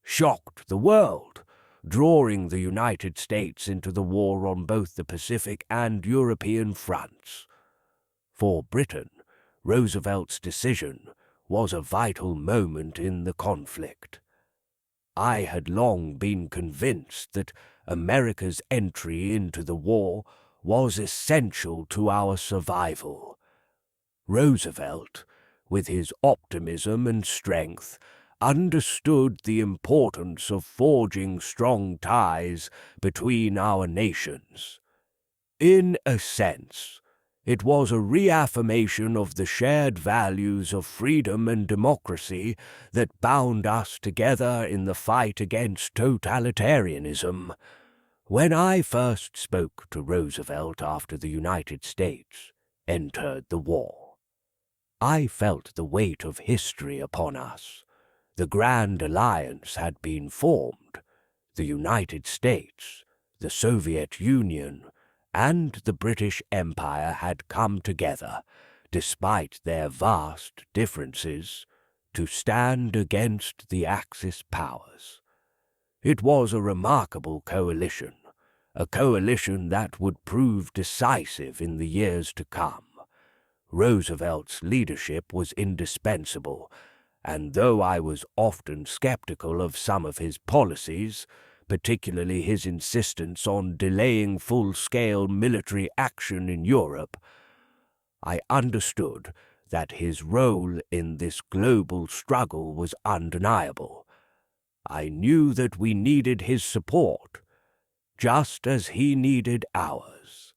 shocked the world, drawing the United States into the war on both the Pacific and European fronts. For Britain, Roosevelt's decision was a vital moment in the conflict. I had long been convinced that America's entry into the war was essential to our survival. Roosevelt, with his optimism and strength, understood the importance of forging strong ties between our nations. In a sense, it was a reaffirmation of the shared values of freedom and democracy that bound us together in the fight against totalitarianism. When I first spoke to Roosevelt after the United States entered the war, I felt the weight of history upon us. The Grand Alliance had been formed. The United States, the Soviet Union, and the British Empire had come together, despite their vast differences, to stand against the Axis powers. It was a remarkable coalition, a coalition that would prove decisive in the years to come. Roosevelt's leadership was indispensable, and though I was often skeptical of some of his policies, particularly his insistence on delaying full-scale military action in Europe, I understood that his role in this global struggle was undeniable. I knew that we needed his support, just as he needed ours.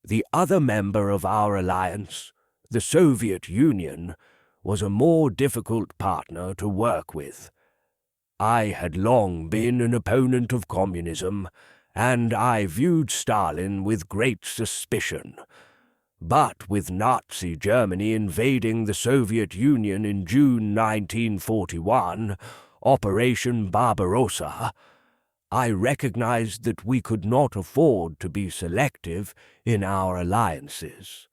The other member of our alliance, the Soviet Union was a more difficult partner to work with. I had long been an opponent of communism, and I viewed Stalin with great suspicion. But with Nazi Germany invading the Soviet Union in June 1941, Operation Barbarossa, I recognized that we could not afford to be selective in our alliances.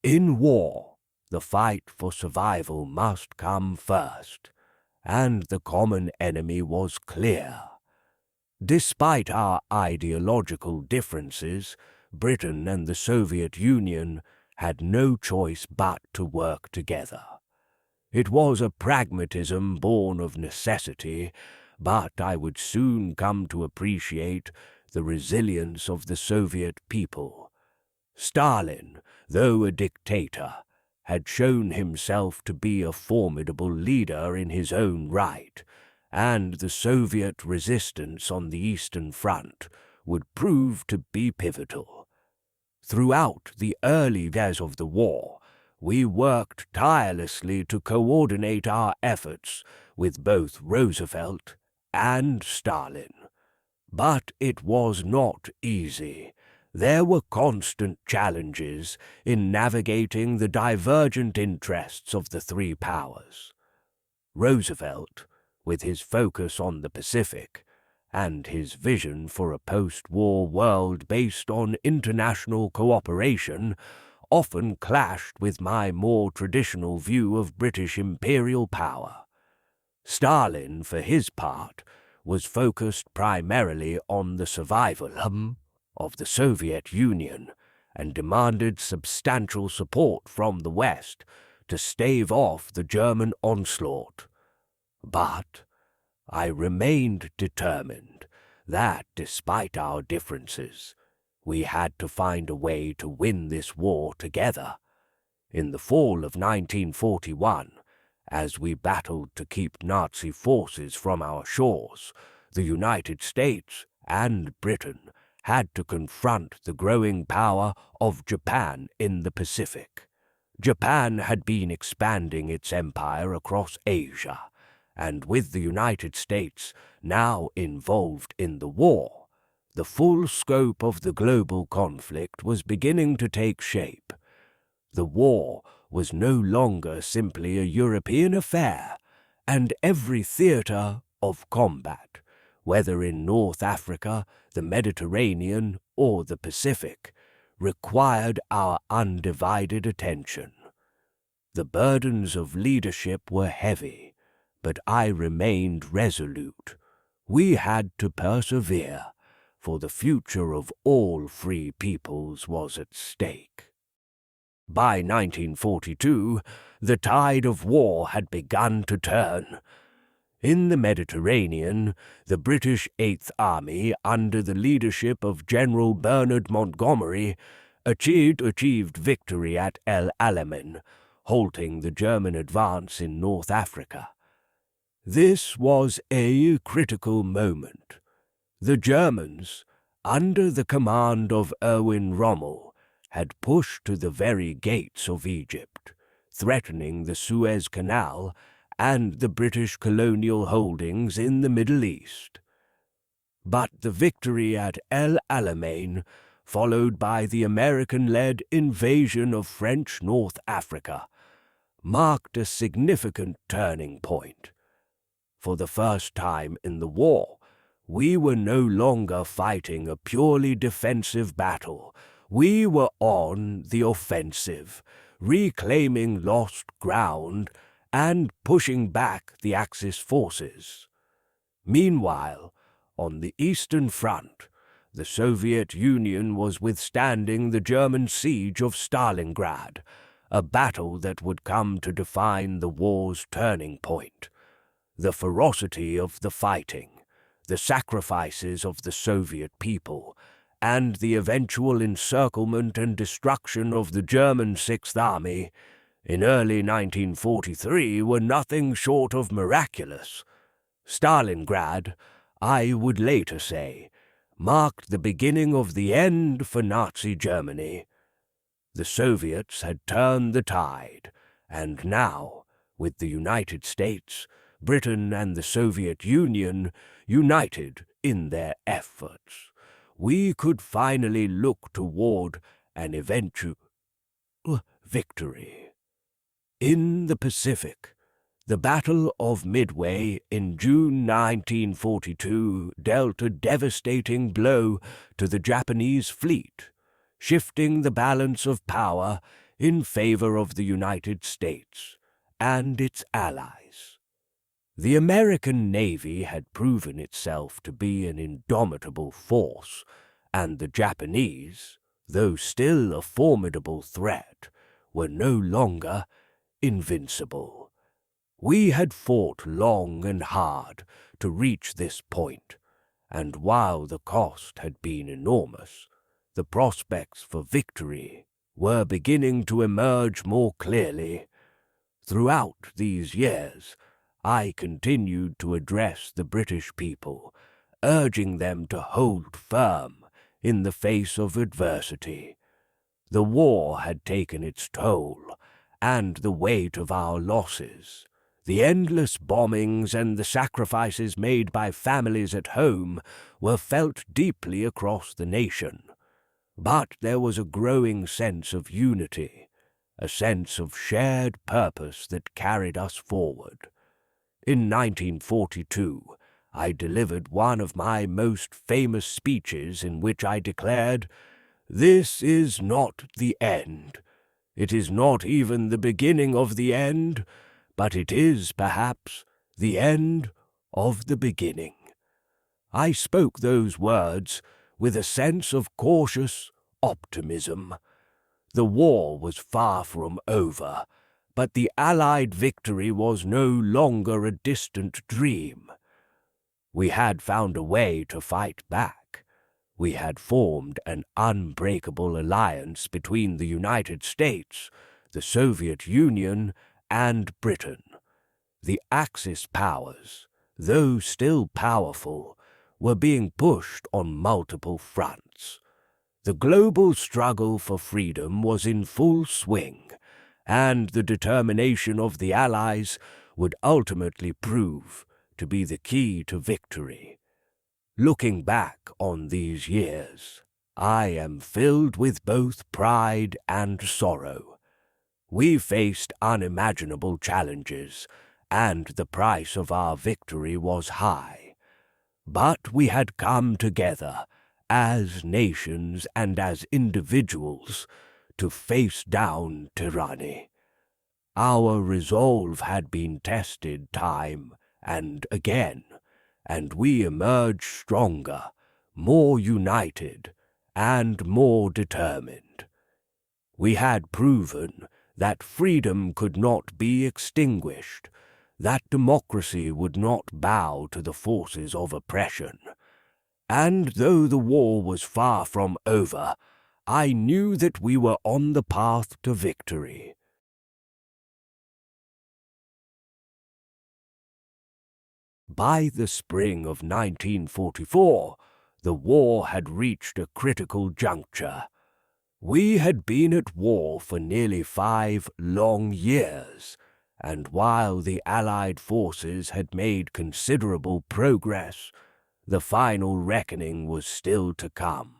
In war, the fight for survival must come first, and the common enemy was clear. Despite our ideological differences, Britain and the Soviet Union had no choice but to work together. It was a pragmatism born of necessity, but I would soon come to appreciate the resilience of the Soviet people. Stalin, though a dictator, had shown himself to be a formidable leader in his own right, and the Soviet resistance on the Eastern Front would prove to be pivotal. Throughout the early years of the war, we worked tirelessly to coordinate our efforts with both Roosevelt and Stalin. But it was not easy. There were constant challenges in navigating the divergent interests of the three powers. Roosevelt, with his focus on the Pacific, and his vision for a post-war world based on international cooperation, often clashed with my more traditional view of British imperial power. Stalin, for his part, was focused primarily on the survival of the Soviet Union and demanded substantial support from the West to stave off the German onslaught. But I remained determined that, despite our differences, we had to find a way to win this war together. In the fall of 1941, as we battled to keep Nazi forces from our shores, the United States and Britain had to confront the growing power of Japan in the Pacific. Japan had been expanding its empire across Asia, and with the United States now involved in the war, the full scope of the global conflict was beginning to take shape. The war was no longer simply a European affair, and every theater of combat, whether in North Africa, the Mediterranean, or the Pacific, required our undivided attention. The burdens of leadership were heavy, but I remained resolute. We had to persevere, for the future of all free peoples was at stake. By 1942, the tide of war had begun to turn. In the Mediterranean, the British Eighth Army, under the leadership of General Bernard Montgomery, achieved victory at El Alamein, halting the German advance in North Africa. This was a critical moment. The Germans, under the command of Erwin Rommel, had pushed to the very gates of Egypt, threatening the Suez Canal and the British colonial holdings in the Middle East. But the victory at El Alamein, followed by the American-led invasion of French North Africa, marked a significant turning point. For the first time in the war, we were no longer fighting a purely defensive battle. We were on the offensive, reclaiming lost ground and pushing back the Axis forces. Meanwhile, on the Eastern Front, the Soviet Union was withstanding the German siege of Stalingrad, a battle that would come to define the war's turning point. The ferocity of the fighting, the sacrifices of the Soviet people, and the eventual encirclement and destruction of the German Sixth Army in early 1943 were nothing short of miraculous. Stalingrad, I would later say, marked the beginning of the end for Nazi Germany. The Soviets had turned the tide, and now, with the United States, Britain and the Soviet Union united in their efforts, we could finally look toward an eventual victory. In the Pacific, the Battle of Midway in June 1942 dealt a devastating blow to the Japanese fleet, shifting the balance of power in favor of the United States and its allies. The American Navy had proven itself to be an indomitable force, and the Japanese, though still a formidable threat, were no longer invincible. We had fought long and hard to reach this point, and while the cost had been enormous, the prospects for victory were beginning to emerge more clearly. Throughout these years, I continued to address the British people, urging them to hold firm in the face of adversity. The war had taken its toll, and the weight of our losses, the endless bombings and the sacrifices made by families at home were felt deeply across the nation. But there was a growing sense of unity, a sense of shared purpose that carried us forward. In 1942, I delivered one of my most famous speeches in which I declared, "This is not the end. It is not even the beginning of the end, but it is, perhaps, the end of the beginning." I spoke those words with a sense of cautious optimism. The war was far from over, but the Allied victory was no longer a distant dream. We had found a way to fight back. We had formed an unbreakable alliance between the United States, the Soviet Union, and Britain. The Axis powers, though still powerful, were being pushed on multiple fronts. The global struggle for freedom was in full swing, and the determination of the Allies would ultimately prove to be the key to victory. Looking back on these years, I am filled with both pride and sorrow. We faced unimaginable challenges, and the price of our victory was high. But we had come together, as nations and as individuals, to face down tyranny. Our resolve had been tested time and again, and we emerged stronger, more united, and more determined. We had proven that freedom could not be extinguished, that democracy would not bow to the forces of oppression. And though the war was far from over, I knew that we were on the path to victory. By the spring of 1944, the war had reached a critical juncture. We had been at war for nearly 5 long years, and while the Allied forces had made considerable progress, the final reckoning was still to come.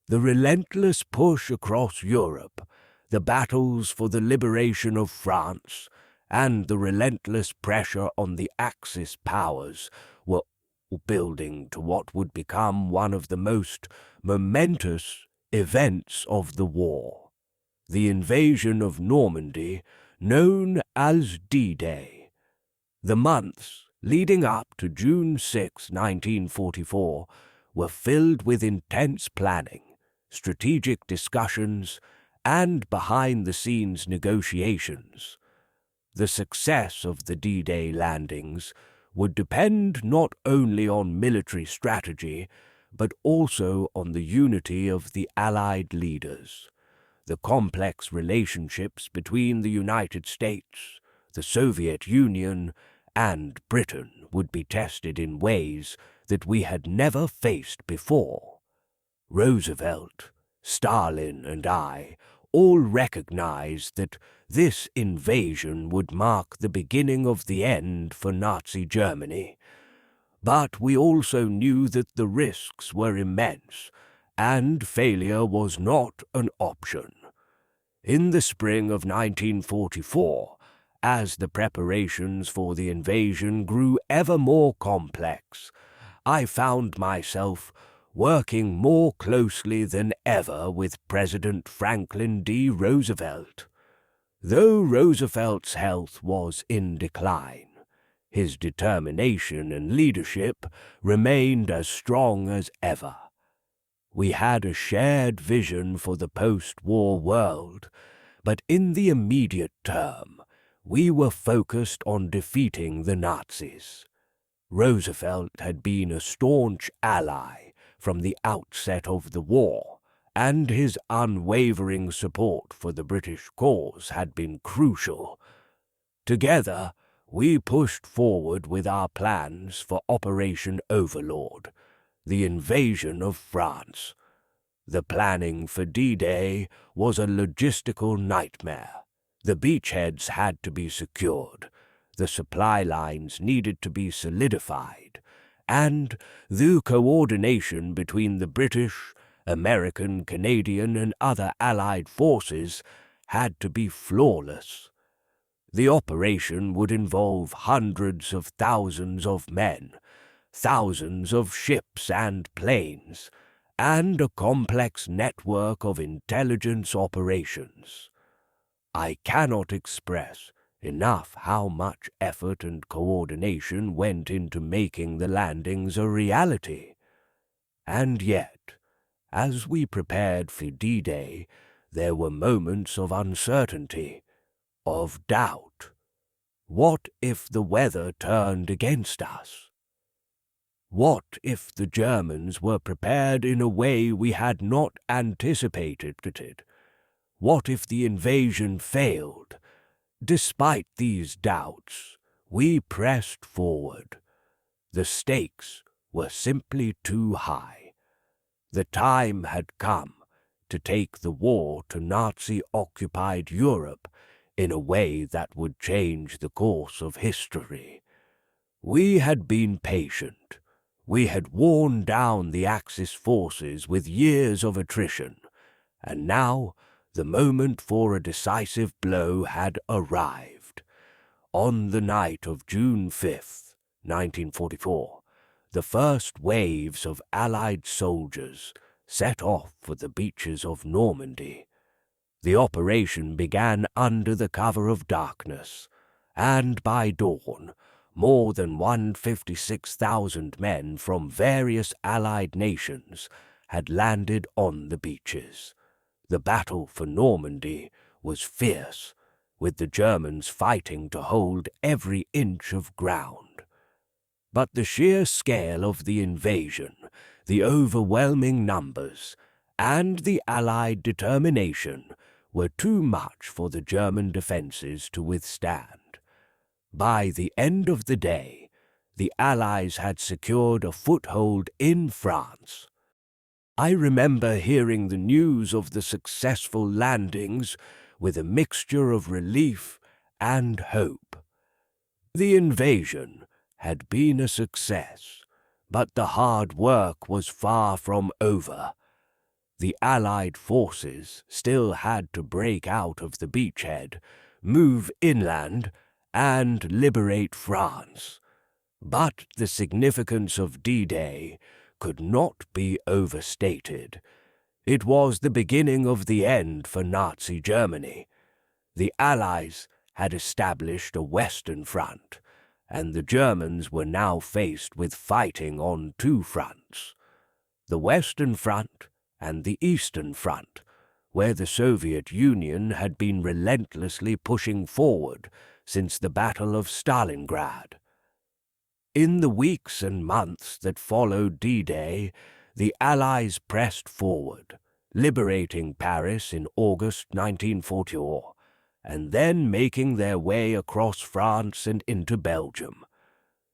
The relentless push across Europe, the battles for the liberation of France, and the relentless pressure on the Axis powers were building to what would become one of the most momentous events of the war, the invasion of Normandy, known as D-Day. The months leading up to June 6, 1944, were filled with intense planning, strategic discussions, and behind-the-scenes negotiations. The success of the D-Day landings would depend not only on military strategy, but also on the unity of the Allied leaders. The complex relationships between the United States, the Soviet Union, and Britain would be tested in ways that we had never faced before. Roosevelt, Stalin, and I all recognized that this invasion would mark the beginning of the end for Nazi Germany. But we also knew that the risks were immense, and failure was not an option. In the spring of 1944, as the preparations for the invasion grew ever more complex, I found myself working more closely than ever with President Franklin D. Roosevelt. Though Roosevelt's health was in decline, his determination and leadership remained as strong as ever. We had a shared vision for the post-war world, but in the immediate term, we were focused on defeating the Nazis. Roosevelt had been a staunch ally from the outset of the war, and his unwavering support for the British cause had been crucial. Together, we pushed forward with our plans for Operation Overlord, the invasion of France. The planning for D-Day was a logistical nightmare. The beachheads had to be secured, the supply lines needed to be solidified, and the coordination between the British, American, Canadian, and other Allied forces had to be flawless. The operation would involve hundreds of thousands of men, thousands of ships and planes, and a complex network of intelligence operations. I cannot express enough how much effort and coordination went into making the landings a reality. And yet, as we prepared for D-Day, there were moments of uncertainty, of doubt. What if the weather turned against us? What if the Germans were prepared in a way we had not anticipated it? What if the invasion failed? Despite these doubts, we pressed forward. The stakes were simply too high. The time had come to take the war to Nazi-occupied Europe in a way that would change the course of history. We had been patient. We had worn down the Axis forces with years of attrition, and now the moment for a decisive blow had arrived. On the night of June 5th, 1944, the first waves of Allied soldiers set off for the beaches of Normandy. The operation began under the cover of darkness, and by dawn, more than 156,000 men from various Allied nations had landed on the beaches. The battle for Normandy was fierce, with the Germans fighting to hold every inch of ground. But the sheer scale of the invasion, the overwhelming numbers, and the Allied determination were too much for the German defenses to withstand. By the end of the day, the Allies had secured a foothold in France. I remember hearing the news of the successful landings with a mixture of relief and hope. The invasion had been a success, but the hard work was far from over. The Allied forces still had to break out of the beachhead, move inland, and liberate France. But the significance of D-Day could not be overstated. It was the beginning of the end for Nazi Germany. The Allies had established a Western Front, and the Germans were now faced with fighting on two fronts. The Western Front and the Eastern Front, where the Soviet Union had been relentlessly pushing forward since the Battle of Stalingrad. In the weeks and months that followed D-Day, the Allies pressed forward, liberating Paris in August 1944, and then making their way across France and into Belgium.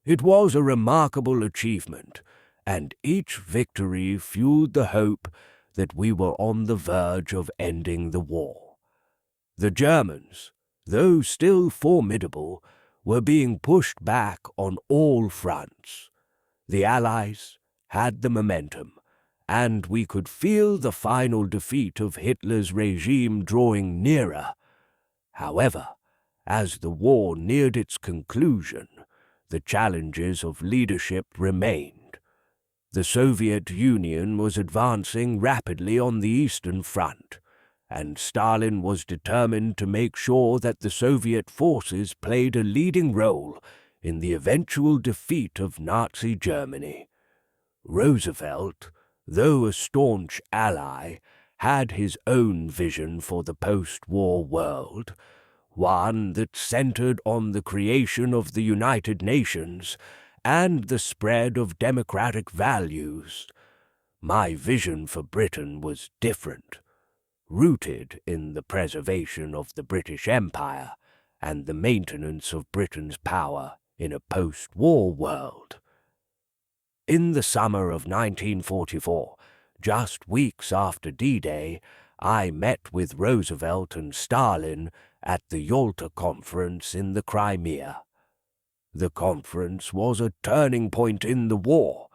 It was a remarkable achievement, and each victory fueled the hope that we were on the verge of ending the war. The Germans, though still formidable, were being pushed back on all fronts. The Allies had the momentum, and we could feel the final defeat of Hitler's regime drawing nearer. However, as the war neared its conclusion, the challenges of leadership remained. The Soviet Union was advancing rapidly on the Eastern Front, and Stalin was determined to make sure that the Soviet forces played a leading role in the eventual defeat of Nazi Germany. Roosevelt, though a staunch ally, had his own vision for the post-war world, one that centered on the creation of the United Nations and the spread of democratic values. My vision for Britain was different, rooted in the preservation of the British Empire and the maintenance of Britain's power in a post-war world. In the summer of 1944, just weeks after D-Day, I met with Roosevelt and Stalin at the Yalta Conference in the Crimea. The conference was a turning point in the war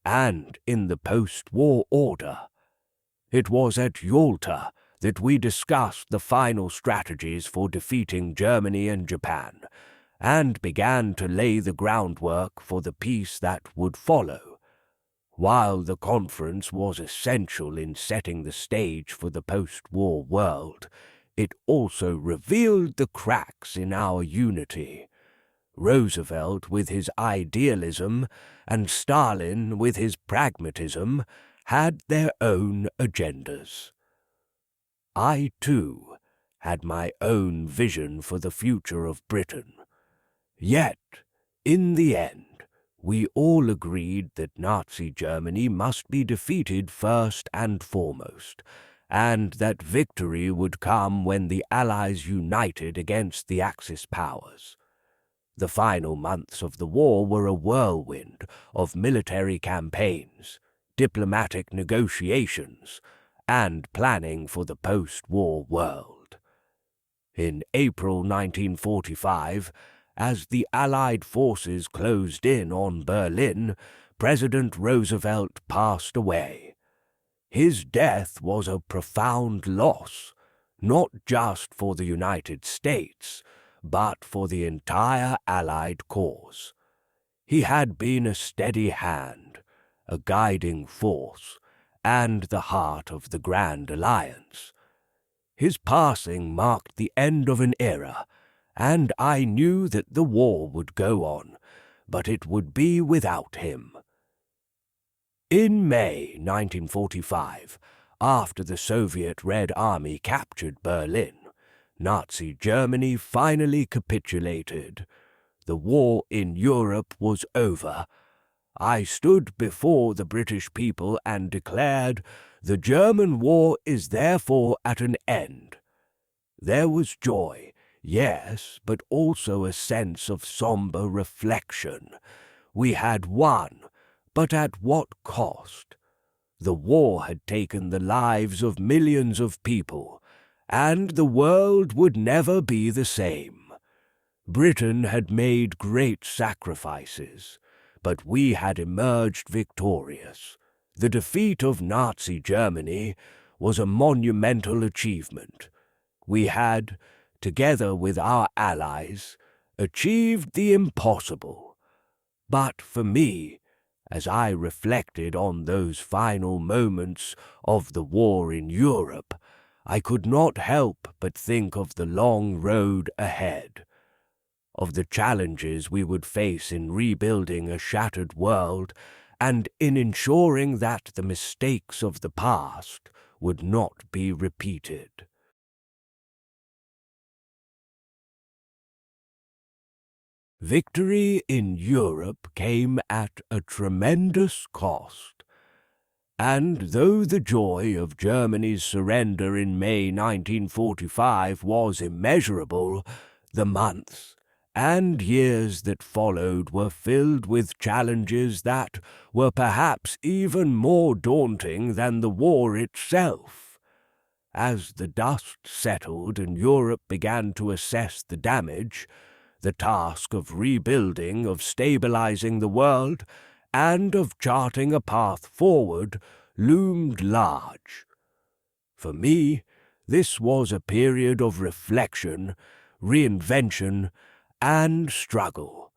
and in the post-war order. It was at Yalta that we discussed the final strategies for defeating Germany and Japan, and began to lay the groundwork for the peace that would follow. While the conference was essential in setting the stage for the post-war world, it also revealed the cracks in our unity. Roosevelt, with his idealism, and Stalin, with his pragmatism, had their own agendas. I, too, had my own vision for the future of Britain. Yet, in the end, we all agreed that Nazi Germany must be defeated first and foremost, and that victory would come when the Allies united against the Axis powers. The final months of the war were a whirlwind of military campaigns, diplomatic negotiations, and planning for the post-war world. In April 1945, as the Allied forces closed in on Berlin, President Roosevelt passed away. His death was a profound loss, not just for the United States, but for the entire Allied cause. He had been a steady hand, a guiding force, and the heart of the Grand Alliance. His passing marked the end of an era, and I knew that the war would go on, but it would be without him. In May 1945, after the Soviet Red Army captured Berlin, Nazi Germany finally capitulated. The war in Europe was over. I stood before the British people and declared, "The German war is therefore at an end." There was joy, yes, but also a sense of somber reflection. We had won, but at what cost? The war had taken the lives of millions of people, and the world would never be the same. Britain had made great sacrifices, but we had emerged victorious. The defeat of Nazi Germany was a monumental achievement. We had, together with our allies, achieved the impossible. But for me, as I reflected on those final moments of the war in Europe, I could not help but think of the long road ahead, of the challenges we would face in rebuilding a shattered world and in ensuring that the mistakes of the past would not be repeated. Victory in Europe came at a tremendous cost, and though the joy of Germany's surrender in May 1945 was immeasurable, the months and years that followed were filled with challenges that were perhaps even more daunting than the war itself. As the dust settled and Europe began to assess the damage, the task of rebuilding, of stabilizing the world, and of charting a path forward loomed large. For me, this was a period of reflection, reinvention, and struggle.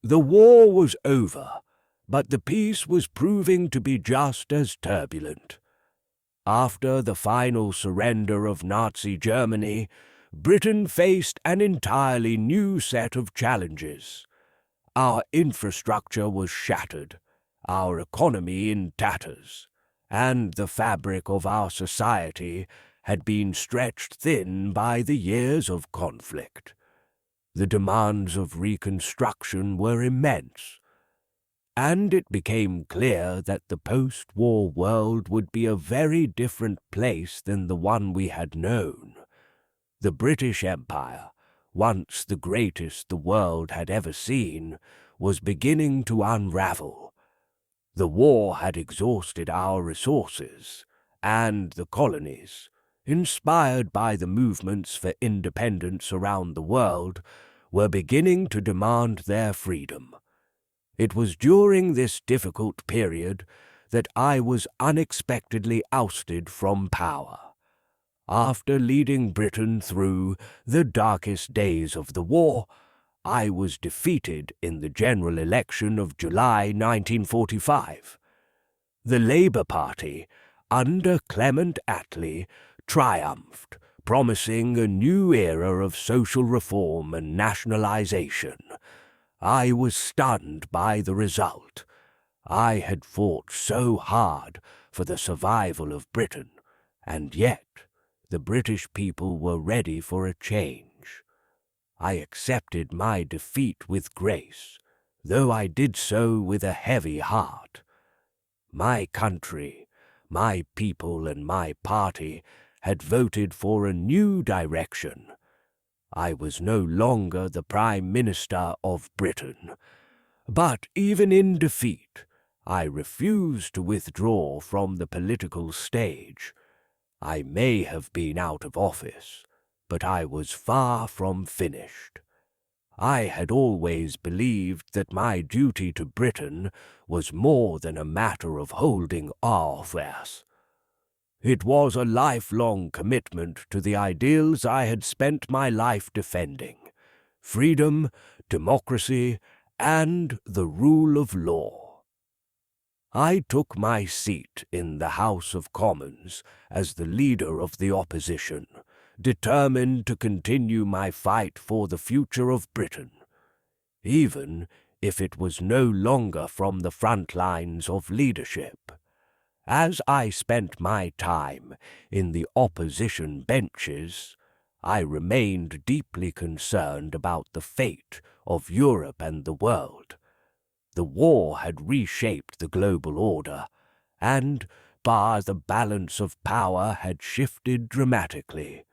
The war was over, but the peace was proving to be just as turbulent. After the final surrender of Nazi Germany, Britain faced an entirely new set of challenges. Our infrastructure was shattered, our economy in tatters, and the fabric of our society had been stretched thin by the years of conflict. The demands of reconstruction were immense, and it became clear that the post-war world would be a very different place than the one we had known. The British Empire, once the greatest the world had ever seen, was beginning to unravel. The war had exhausted our resources, and the colonies, inspired by the movements for independence around the world, were beginning to demand their freedom. It was during this difficult period that I was unexpectedly ousted from power. After leading Britain through the darkest days of the war, I was defeated in the general election of July 1945. The Labour Party, under Clement Attlee, triumphed, promising a new era of social reform and nationalisation. I was stunned by the result. I had fought so hard for the survival of Britain, and yet the British people were ready for a change. I accepted my defeat with grace, though I did so with a heavy heart. My country, my people, and my party had voted for a new direction. I was no longer the Prime Minister of Britain, but even in defeat, I refused to withdraw from the political stage. I may have been out of office, but I was far from finished. I had always believed that my duty to Britain was more than a matter of holding office. It was a lifelong commitment to the ideals I had spent my life defending: freedom, democracy, and the rule of law. I took my seat in the House of Commons as the leader of the opposition, determined to continue my fight for the future of Britain, even if it was no longer from the front lines of leadership. As I spent my time in the opposition benches, I remained deeply concerned about the fate of Europe and the world. The war had reshaped the global order, and the balance of power had shifted dramatically.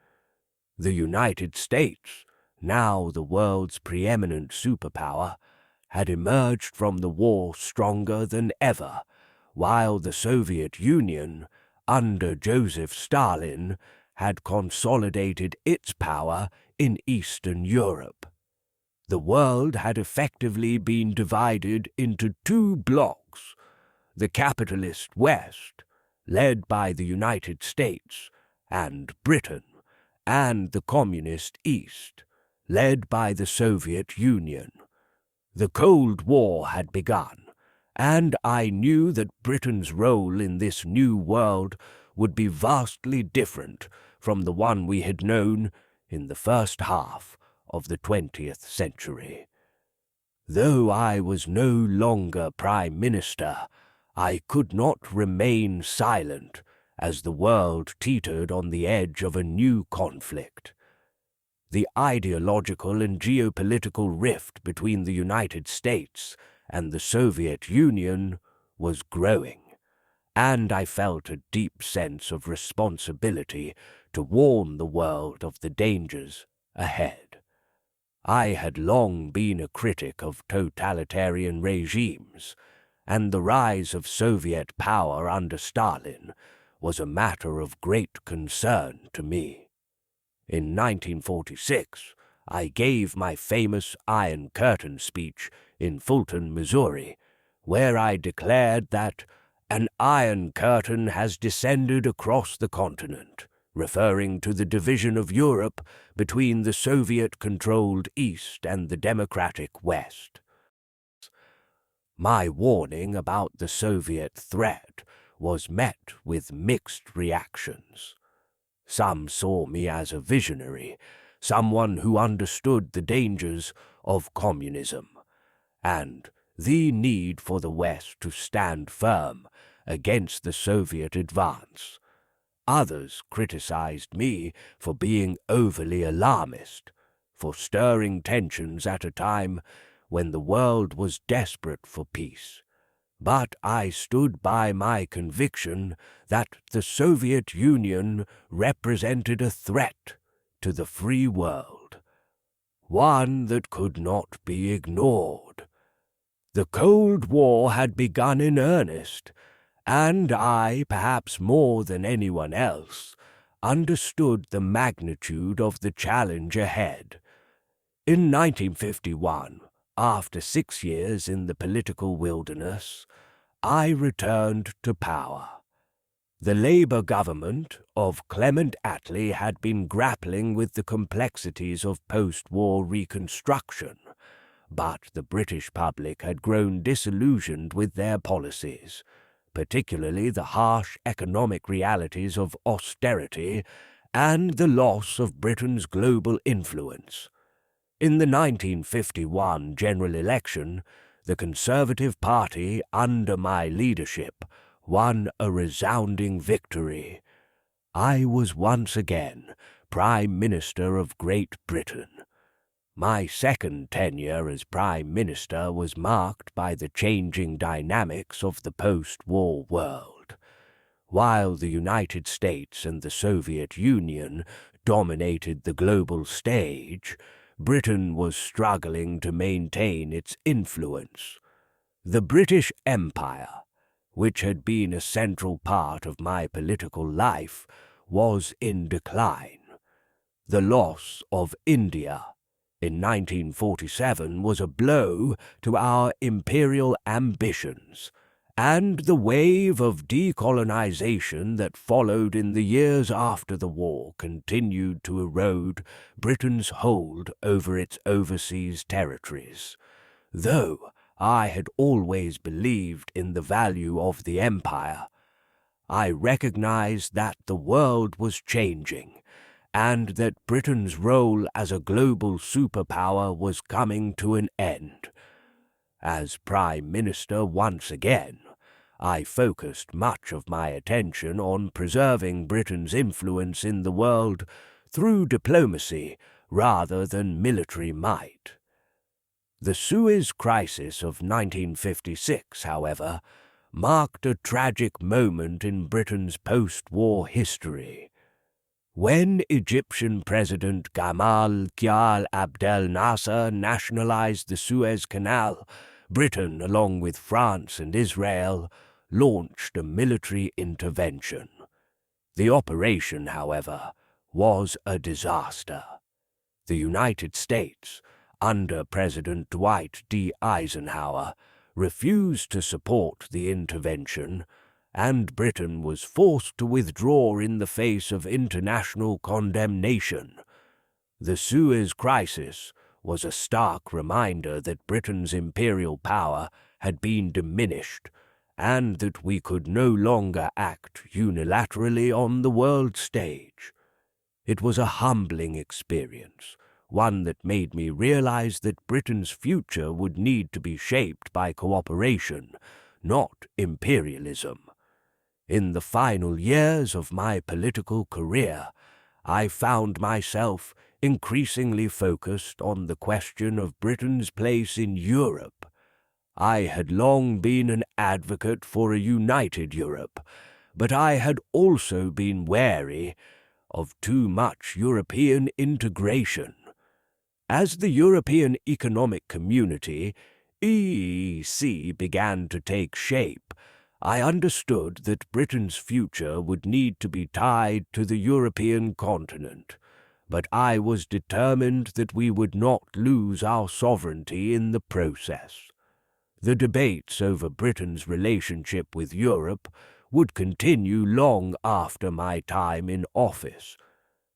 The United States, now the world's preeminent superpower, had emerged from the war stronger than ever, while the Soviet Union, under Joseph Stalin, had consolidated its power in Eastern Europe. The world had effectively been divided into two blocks: the capitalist West, led by the United States and Britain, and the communist East, led by the Soviet Union. The Cold War had begun, and I knew that Britain's role in this new world would be vastly different from the one we had known in the first half of the 20th century. Though I was no longer Prime Minister, I could not remain silent as the world teetered on the edge of a new conflict. The ideological and geopolitical rift between the United States and the Soviet Union was growing, and I felt a deep sense of responsibility to warn the world of the dangers ahead. I had long been a critic of totalitarian regimes, and the rise of Soviet power under Stalin was a matter of great concern to me. In 1946, I gave my famous Iron Curtain speech in Fulton, Missouri, where I declared that an Iron Curtain has descended across the continent, referring to the division of Europe between the Soviet-controlled East and the democratic West. My warning about the Soviet threat was met with mixed reactions. Some saw me as a visionary, someone who understood the dangers of communism, and the need for the West to stand firm against the Soviet advance. Others criticized me for being overly alarmist, for stirring tensions at a time when the world was desperate for peace. But I stood by my conviction that the Soviet Union represented a threat to the free world, one that could not be ignored. The Cold War had begun in earnest, and I, perhaps more than anyone else, understood the magnitude of the challenge ahead. In 1951, after 6 years in the political wilderness, I returned to power. The Labour government of Clement Attlee had been grappling with the complexities of post-war reconstruction, but the British public had grown disillusioned with their policies, particularly the harsh economic realities of austerity and the loss of Britain's global influence. In the 1951 general election, the Conservative Party, under my leadership, won a resounding victory. I was once again Prime Minister of Great Britain. My second tenure as Prime Minister was marked by the changing dynamics of the post-war world. While the United States and the Soviet Union dominated the global stage, Britain was struggling to maintain its influence. The British Empire, which had been a central part of my political life, was in decline. The loss of India in 1947 was a blow to our imperial ambitions, and the wave of decolonization that followed in the years after the war continued to erode Britain's hold over its overseas territories. Though I had always believed in the value of the empire, I recognized that the world was changing, and that Britain's role as a global superpower was coming to an end. As Prime Minister once again, I focused much of my attention on preserving Britain's influence in the world through diplomacy rather than military might. The Suez Crisis of 1956, however, marked a tragic moment in Britain's post-war history. When Egyptian President Gamal Abdel Nasser nationalized the Suez Canal, Britain, along with France and Israel, launched a military intervention. The operation, however, was a disaster. The United States, under President Dwight D. Eisenhower, refused to support the intervention, and Britain was forced to withdraw in the face of international condemnation. The Suez Crisis was a stark reminder that Britain's imperial power had been diminished, and that we could no longer act unilaterally on the world stage. It was a humbling experience, one that made me realize that Britain's future would need to be shaped by cooperation, not imperialism. In the final years of my political career, I found myself increasingly focused on the question of Britain's place in Europe. I had long been an advocate for a united Europe, but I had also been wary of too much European integration. As the European Economic Community, EEC, began to take shape, I understood that Britain's future would need to be tied to the European continent, but I was determined that we would not lose our sovereignty in the process. The debates over Britain's relationship with Europe would continue long after my time in office,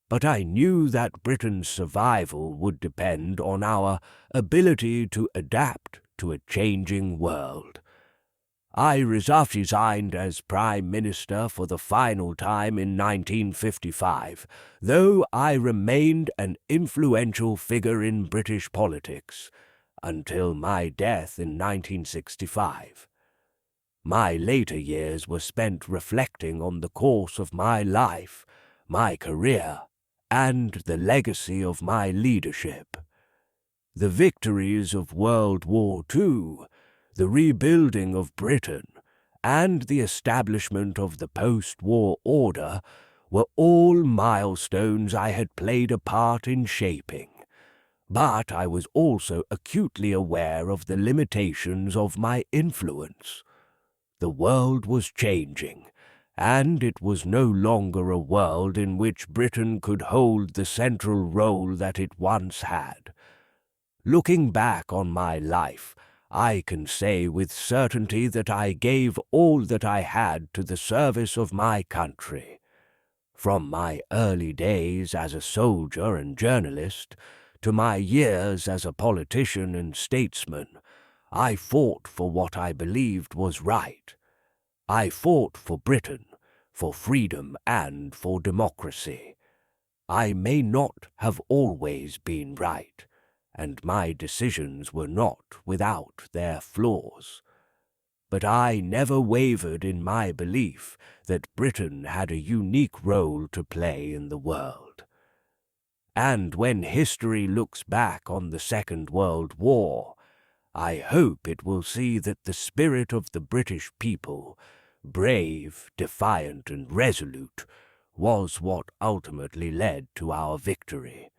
but I knew that Britain's survival would depend on our ability to adapt to a changing world. I resigned as Prime Minister for the final time in 1955, though I remained an influential figure in British politics until my death in 1965. My later years were spent reflecting on the course of my life, my career, and the legacy of my leadership. The victories of World War II, the rebuilding of Britain, and the establishment of the post-war order were all milestones I had played a part in shaping. But I was also acutely aware of the limitations of my influence. The world was changing, and it was no longer a world in which Britain could hold the central role that it once had. Looking back on my life, I can say with certainty that I gave all that I had to the service of my country. From my early days as a soldier and journalist to my years as a politician and statesman, I fought for what I believed was right. I fought for Britain, for freedom and for democracy. I may not have always been right, and my decisions were not without their flaws. But I never wavered in my belief that Britain had a unique role to play in the world. And when history looks back on the Second World War, I hope it will see that the spirit of the British people, brave, defiant, and resolute, was what ultimately led to our victory.